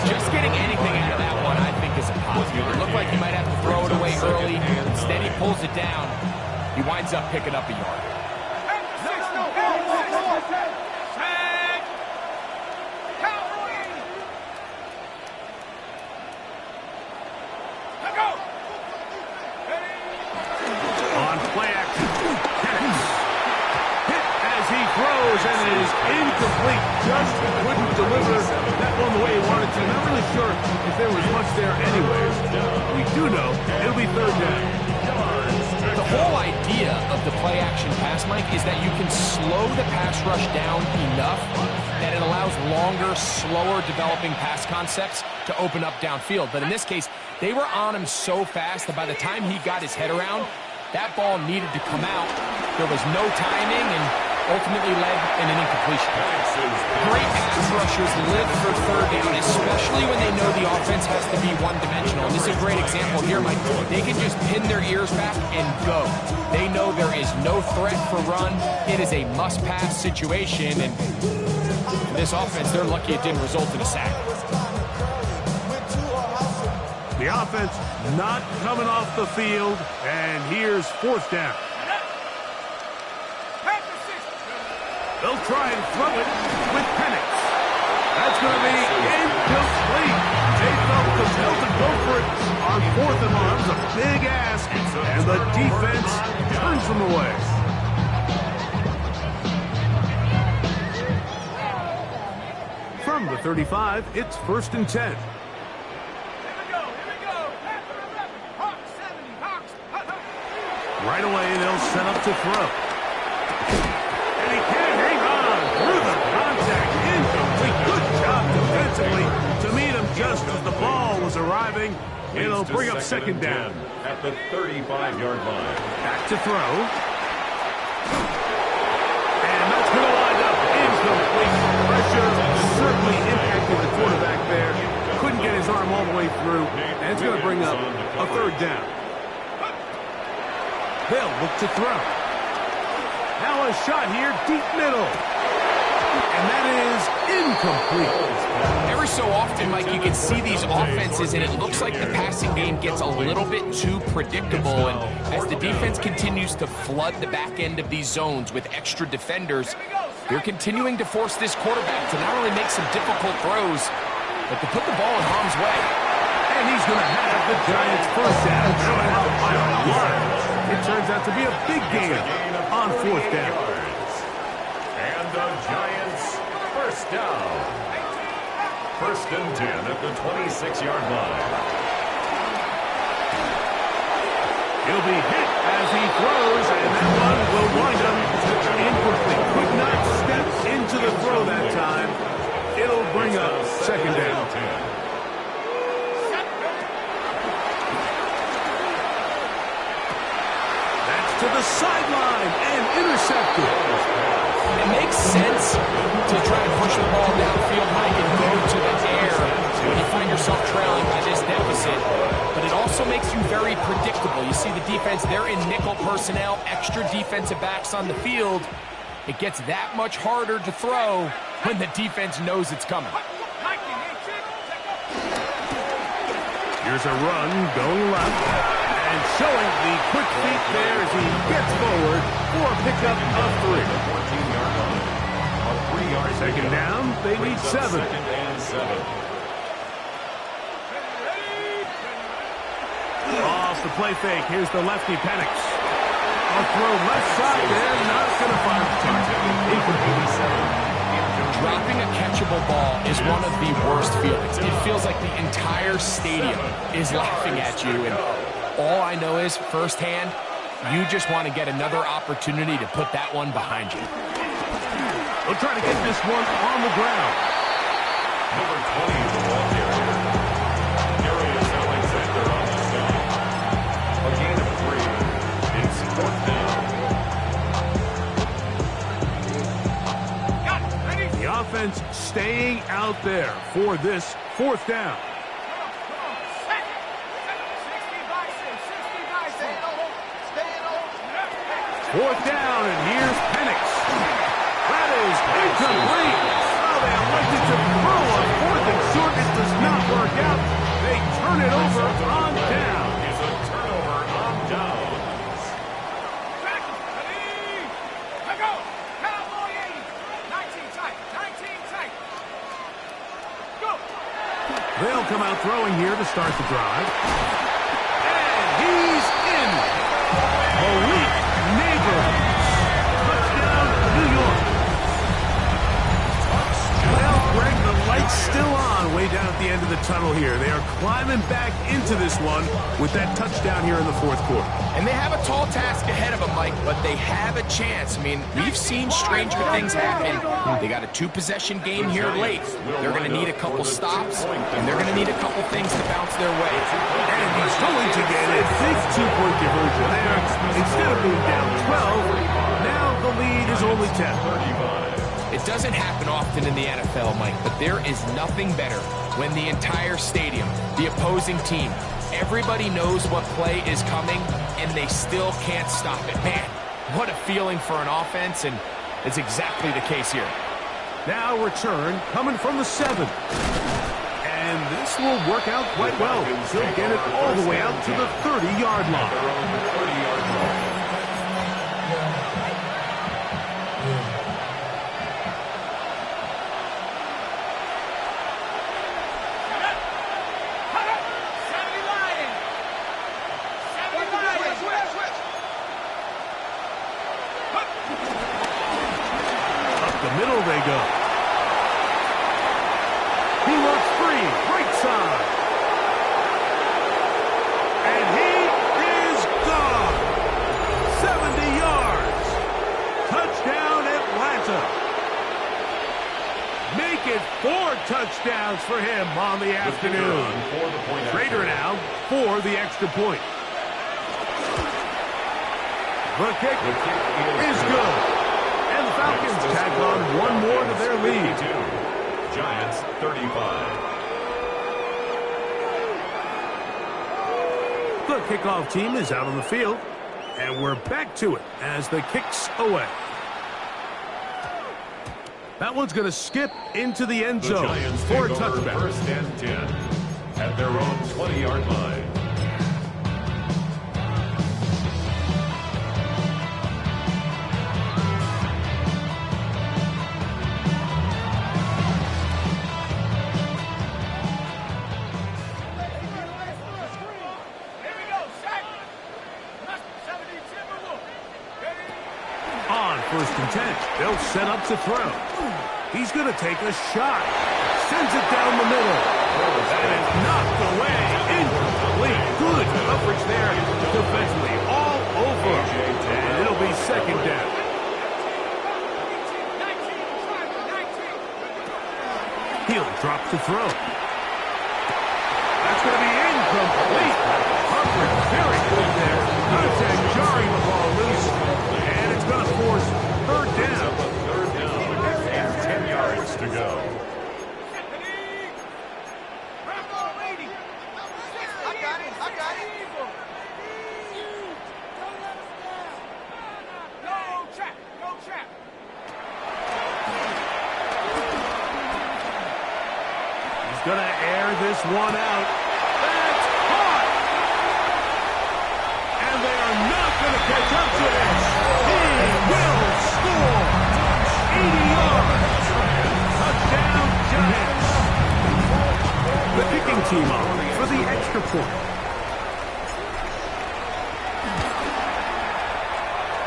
Just getting anything out of that one, I think, is a positive. It looked like he might have to throw it away early. Instead, he pulls it down. He winds up picking up a yard. On play action, Penix hit as he throws. throws, and it is incomplete. Just couldn't deliver that one the way he wanted to. Not really sure if there was much there anyways. We do know it'll be third down. The whole idea of the play-action pass, Mike, is that you can slow the pass rush down enough that it allows longer, slower developing pass concepts to open up downfield. But in this case, they were on him so fast that by the time he got his head around, that ball needed to come out. There was no timing and ultimately led in an incompletion. Great pass rushers live for third down, especially when they know the offense has to be one-dimensional. And this is a great example here, Mike. They can just pin their ears back and go. They know there is no threat for run. It is a must-pass situation, and this offense, they're lucky it didn't result in a sack. The offense not coming off the field, and here's fourth down. They'll try and throw it with Penix. That's going to be incomplete. They felt compelled to go for it on fourth and long. It was a big ask, and the defense turns them away. From the 35, it's 1st and 10. Right away, they'll set up to throw. And he can't hang on through the contact. Incomplete. Good job defensively to meet him just as the ball was arriving. It'll bring up second down. At the 35-yard line. Back to throw. And that's going to wind up incomplete. Pressure certainly impacted the quarterback there. Couldn't get his arm all the way through. And it's going to bring up a third down. They'll look to throw. Now a shot here, deep middle. And that is incomplete. Every so often, Mike, you can see these offenses, and it looks like the passing game gets a little bit too predictable. And as the defense continues to flood the back end of these zones with extra defenders, they're continuing to force this quarterback to not only make some difficult throws, but to put the ball in harm's way. And he's going to have the Giants first down. They'll have it by a lot. It turns out to be a big gain on fourth down. And the Giants first down. 1st and 10 at the 26-yard line. He'll be hit as he throws, and that one will wind up incomplete. Could not step into the throw that time. It'll bring up second down. To the sideline and intercepted. It makes sense to try and push the ball downfield, Mike, and go to the air when you find yourself trailing by this deficit. But it also makes you very predictable. You see the defense, they're in nickel personnel, extra defensive backs on the field. It gets that much harder to throw when the defense knows it's coming. Here's a run going left. And showing the quick feet there as he gets forward for a pickup of 3. 14-yard line. A 3-yard Second down, they need 7. Second and 7. Off the play fake, here's the lefty Penix. A throw left side there, not going to find the target. Dropping a catchable ball is one of the worst feelings. It feels like the entire stadium is laughing at you, and all I know is, firsthand, you just want to get another opportunity to put that one behind you. We'll try to get this one on the ground. Number 20 in the ball carrier. Darius Alexander on the stop. A gain of 3. It's 4th down. The offense staying out there for this 4th down. Fourth down, and here's Penix. That is incomplete. Oh, they elected to throw on 4th and short. It does not work out. They turn it over on down. Is a turnover on downs. Go! Cowboy 80. 19 tight. 19 tight. Go! They'll come out throwing here to start the drive. And he's in. Malik Neighbors. Touchdown, New York. tunnel here. They are climbing back into this one with that touchdown here in the fourth quarter. And they have a tall task ahead of them, Mike, but they have a chance. I mean, we've seen stranger things happen. They got a two-possession game here late. They're going to need a couple stops, and they're going to need a couple things to bounce their way. And he's going to get a big two-point conversion there. Instead of being down 12, now the lead is only 10. It doesn't happen often in the NFL, Mike, but there is nothing better when the entire stadium, the opposing team, everybody knows what play is coming, and they still can't stop it. Man, what a feeling for an offense, and it's exactly the case here. Now return coming from the 7. And this will work out quite well. He'll get it all the way out to the 30-yard line. Middle they go. He looks free, right side. And he is gone. 70 yards. Touchdown Atlanta. Make it 4 touchdowns for him on the afternoon. Trader now for the extra point. The kick is good. And the Falcons tack on one more to their lead. Giants 35. The kickoff team is out on the field, and we're back to it as the kick's away. That one's going to skip into the end zone for a touchback. First and 10 at their own 20-yard line. First and 10. They'll set up to throw. He's going to take a shot. Sends it down the middle. That is knocked away. Incomplete. Good coverage there defensively. All over. And it'll be second down. He'll drop to throw. That's going to be incomplete. Coverage very good there. Contact jarring the ball loose. And it's going to force third down. Third down and 10 yards to go. I got it. No trap. He's going to air this one out. That's caught. And they are not going to catch up to this. He will score. 80 yards. Touchdown, Giants. The kicking team on for the extra point.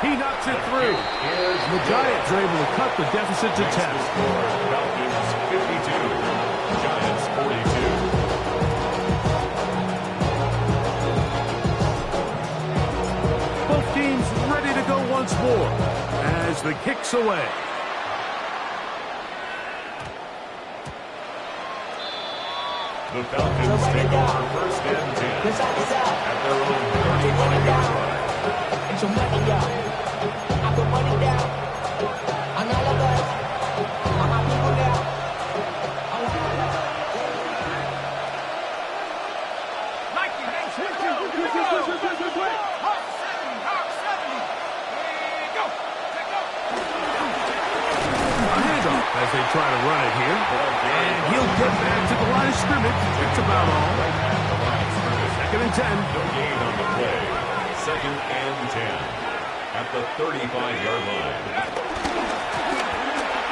He knocks it through. The Giants are able to cut the deficit to 10. Falcons 52, Giants 42. Both teams ready to go once more as the kick's away. The Falcons take over first and 10 at their own 35-yard line. It's your money, y'all. I put money down on all of us. On my people now. Mikey, make sure you go. Hawk 70. There you go. Take go. A handoff as they try to run it here. And he'll get back to the line of scrimmage. It's about all. Second and 10. No gain on the play. Second and 10 at the 35-yard line.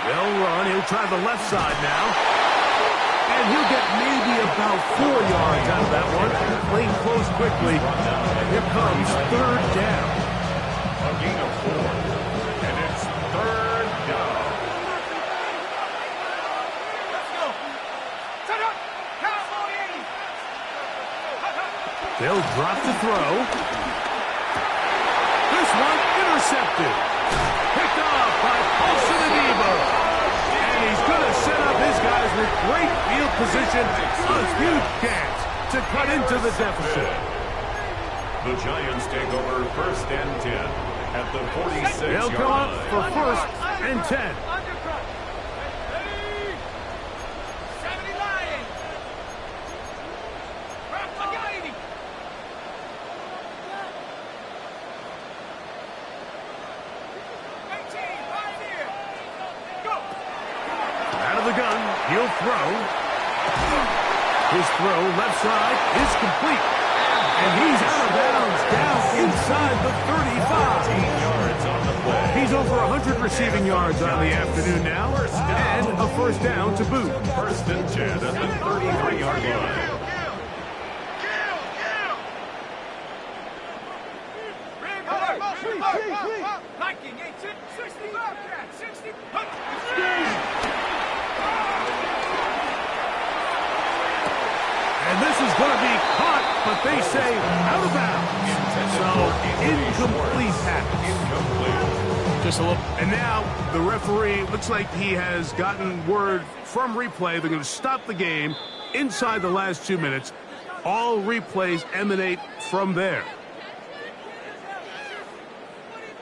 They'll run. He'll try the left side now. And he'll get maybe about 4 yards out of that one. Playing close quickly. Here comes third down. A gain of 4. And it's third down. Let's go. Set up. Cowboy 80. drop to throw. This one intercepted. Picked off by Paulson Adebo. And he's going to set up his guys with great field position. A huge chance to cut into the deficit. The Giants take over 1st and 10 at the 46-yard line. They'll come up for 1st and 10. Undercut. Ready? 70 Lions. Drop like 80. 18, right here. Go. Out of the gun, he'll throw. His throw left side is complete. And he's out of bounds, down inside the 35. 14 yards on the play. He's over 100 receiving yards on the afternoon now, and a 1st down to boot. 1st and 10 at the 33-yard line. Viking 18, 60, Bobcat, 60. And this is going to be caught, but they say out of bounds. So, incomplete pass. Just a little. And now the referee looks like he has gotten word from replay. They're going to stop the game inside the last 2 minutes. All replays emanate from there.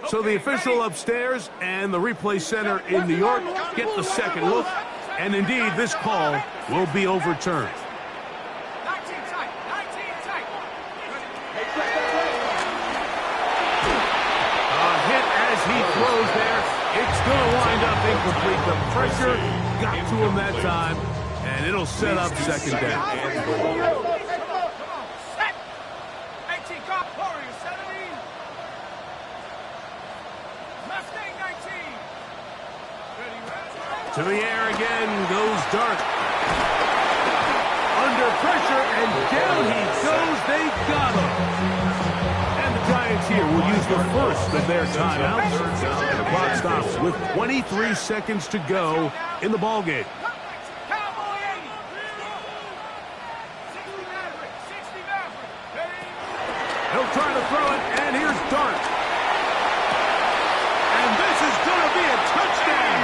So the official upstairs and the replay center in New York get the second look. And indeed, this call will be overturned. 19 tight, 19 tight. Hit as he throws there. It's going to wind up incomplete. The pressure got to him that time, and it'll set up 2nd down. Set. 18 cop Warriors 70. Mustang 19. To the air again goes Dart. Under pressure, and down he goes. They got him. And the Giants here will use the first of their timeouts. And the clock stops with 23 seconds to go in the ballgame. Cowboy 80. 60 Maverick, 60 Maverick. He'll try to throw it, and here's Dart. And this is going to be a touchdown.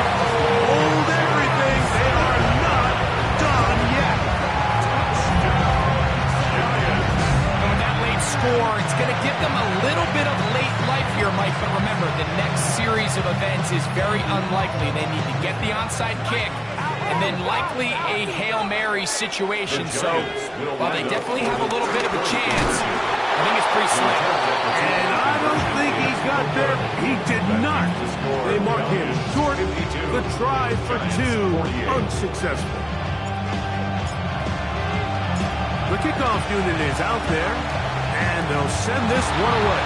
Hold everything. They are not done yet. With that late score, it's going to give them a little bit of late life here, Mike. But remember, the next series of events is very unlikely. They need to get the onside kick and then likely a Hail Mary situation. So while they definitely have a little bit of a chance, I think it's pretty slim. And I don't think he's got there. He did not. They mark him short. The try for 2 unsuccessful. The kickoff unit is out there, and they'll send this one away.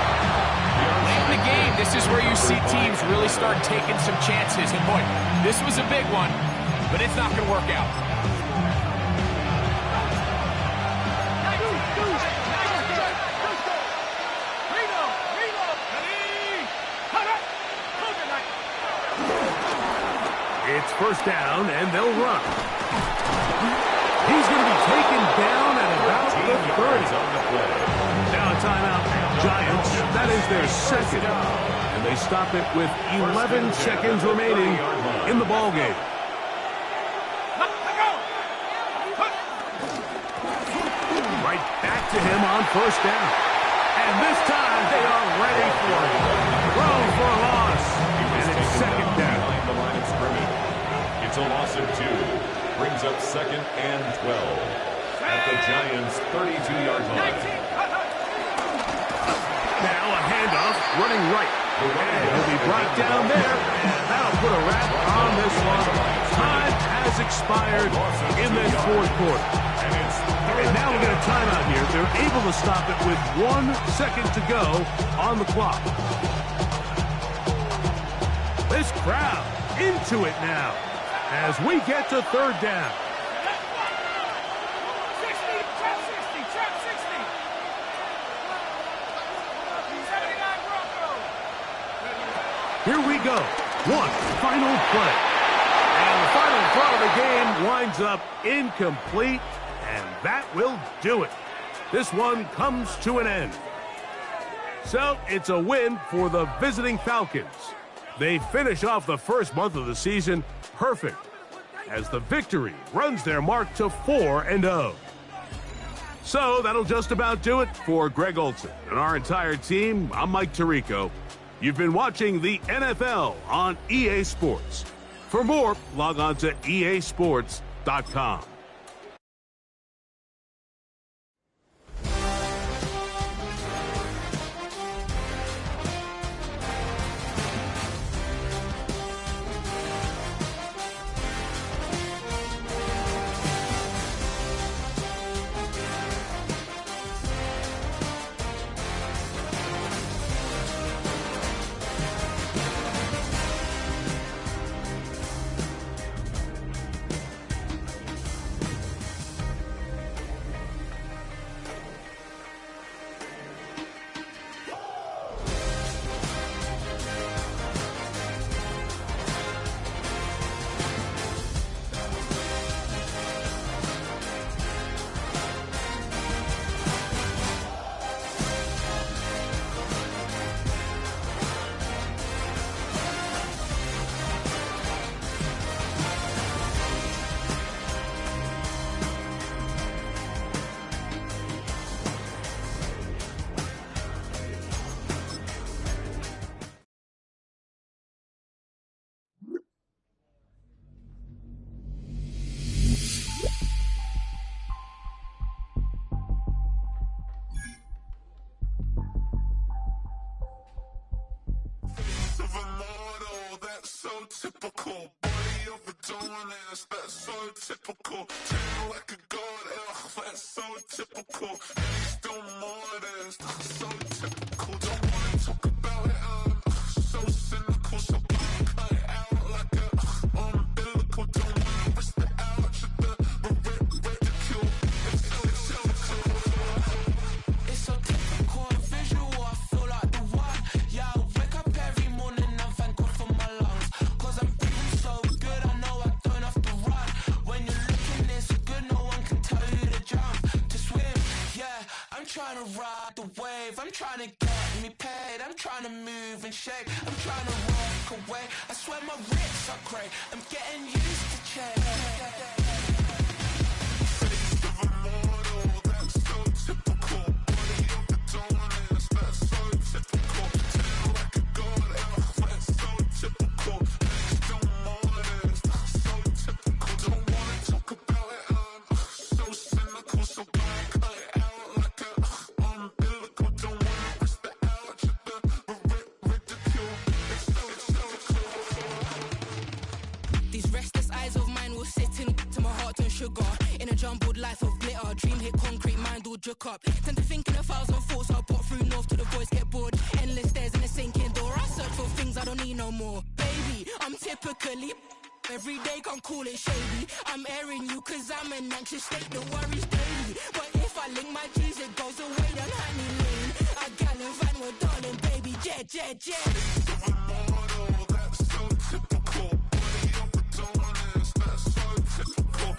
Late in the game, this is where you see teams really start taking some chances. And boy, this was a big one, but it's not going to work out. It's 1st down, and they'll run. He's going to be taken down at about the 30. Now a timeout, Giants. That is their 2nd. And they stop it with 11 seconds remaining in the ballgame. Right back to him on 1st down. And this time they are ready for it. Throw for a loss. And it's 2nd down. The line of scrimmage. It's a loss of 2. Brings up 2nd and 12 at the Giants' 32-yard line. Now a handoff, running right. And he'll be brought down there, and that'll put a wrap on this one. Time has expired in this 4th quarter. And now we get a timeout here. They're able to stop it with 1 second to go on the clock. This crowd into it now as we get to 3rd down. 60, trap 60, trap 60. 79 Broncos. Here we go. One final play. And the final throw of the game winds up incomplete, and that will do it. this one comes to an end. So it's a win for the visiting Falcons. They finish off the first month of the season perfect, as the victory runs their mark to 4-0. So that'll just about do it for Greg Olsen and our entire team. I'm Mike Tirico. You've been watching the NFL on EA Sports. For more, log on to easports.com. Typical, body overdoing this, that's so typical. Treat like a god, that's so typical. Please do more of this, so typical. Don't wanna talk about it, so cynical. So cut it out like a umbilical. Don't wanna risk the ouch of the ridicule. It's so typical, visual, I feel like the one. Yeah, I wake up every morning and thank God for my lungs. I'm feeling so good, I know I don't have to run. When you're looking this good, no one can tell you to jump, to swim. Yeah, I'm trying to ride the wave. I'm trying to get me paid. I'm trying to move and shake. I'm trying to walk away. I swear my wrists are great. I'm getting used to change. Face of a mortal, that's so typical. Body of the dominance, that's so typical. Tell like a god, that's so typical. Sugar in a jumbled life of glitter, dream hit concrete, mind all jook up. Tend to think in 1,000 thoughts. I put through north to the voice, get bored. Endless stairs in a sinking door. I search for things I don't need no more. Baby, I'm typically every day, can't call it shady. I'm airing you cause I'm an anxious state, the worries daily. But if I link my G's, it goes away down honey lane. I gallivant with darling, baby, jet, jet, jet. That's so typical. Body of the dominance, that's so typical.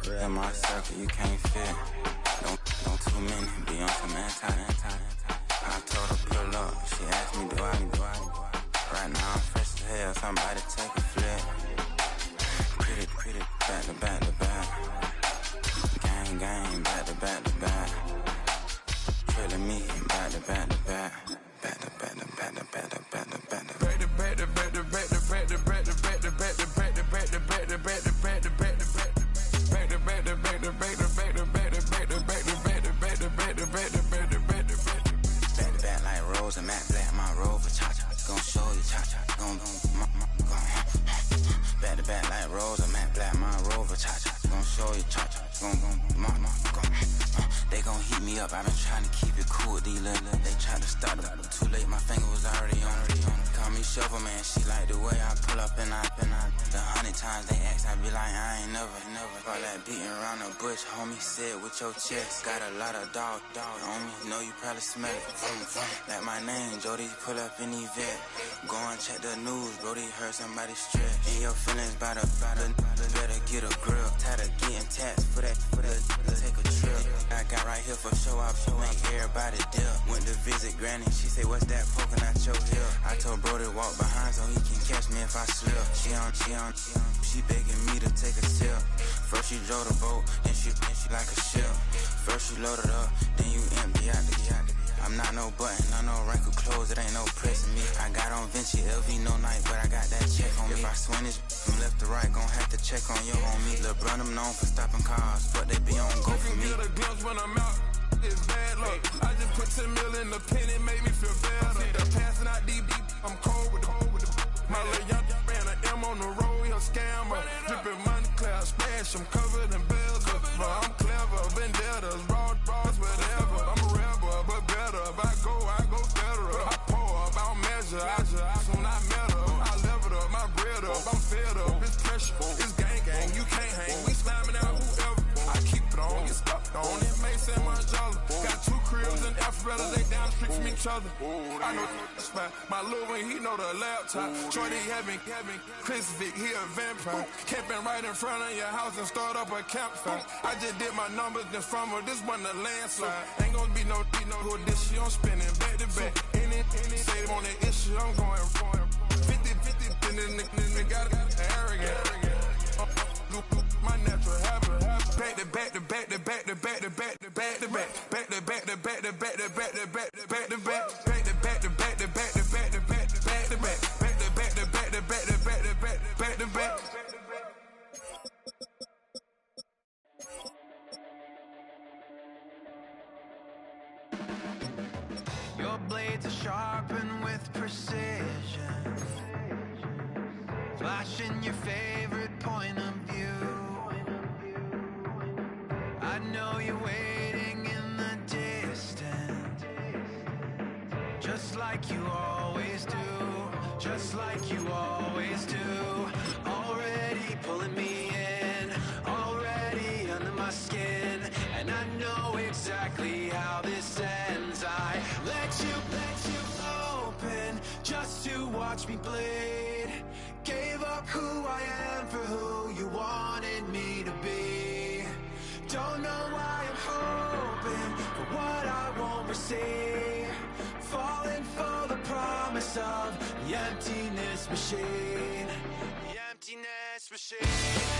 In my circle, you can't fit. Don't too many be on some anti. I told her pull up, she asked me do I. Right now I'm fresh as hell, somebody take a flip. Pretty, back to back. Gang, back to back. Feeling me, back to back. Back like Rose and Matt Black, my gon' heat me up. I been trying to keep it cool with these little. They tried to start them. Too late, my finger was already on. Call me Shovel Man, she like the way I pull up and I. The 100 times they ask, I be like, I ain't never. All that beating around the bush, homie, say it with your chest. Got a lot of dog on me, know you probably smell it. Like my name, Jody, pull up in the vet. Go and check the news, Brody heard somebody stretch. In your feelings by the better get a grip. Tired of getting taxed for that, take a trip. I got right here for show off, make everybody dip. Went to visit Granny, she say, what's that poking out your hip? I told Brody walk behind so he can catch me if I slip. She begging me to take a sip. First she drove the boat, then she like a ship. First you load it up, then you empty out the I'm not no button, no wrinkle clothes, it ain't no pressing me. I got on Vinci, LV, no night, but I got that check on me. If I swing this from left to right, gon' have to check on your homie. LeBron, I'm known for stopping cars, but they be on go for me. Get a glimpse when I'm out, it's bad luck. I just put 10 mil in the pen, it made me feel better. The passing out deep, I'm cold with the my little young ran an M on the road, he a scammer. Drippin' money, clear, splash, I'm covered in bells. But I'm clever, vendettas, raw, whatever. I'm a rebel, but better. If I go better. I pour up, I don't measure. Soon I met her, I leveled up, my bread up. I'm fed up, it's pressure, it's gang, you can't hang. We slamming out whoever. I keep it on, get stuck on. It makes sense, my jolly. Got 2 cribs in Alpharetta, they down the street from each other. I know that's fine. My little one, he know the laptop. Shorty having Chris Vick, he a vampire. Camping right in front of your house and start up a campfire. I just did my numbers then from her, this wasn't a landslide. Ain't gonna be no who this shit, I'm spinning back to back. Any save on that issue, I'm going 50, and then nigga got arrogant. My natural habit. Back to back to back to back to back to back to back to back. Back to back to back to back to back to back to back to back. Back to back to back to back to back to back to back to back. Back to back to back to back to back to back to back. Your blades are sharpened with precision, flashing your favorite point of view. I know you're waiting in the distance, just like you always do, just like you always do. Already pulling me in, already under my skin, and I know exactly how this ends. I let you open just to watch me bleed. Gave up who I am for who you wanted me to be. Don't know why I'm hoping for what I won't receive. Falling for the promise of the emptiness machine. The emptiness machine.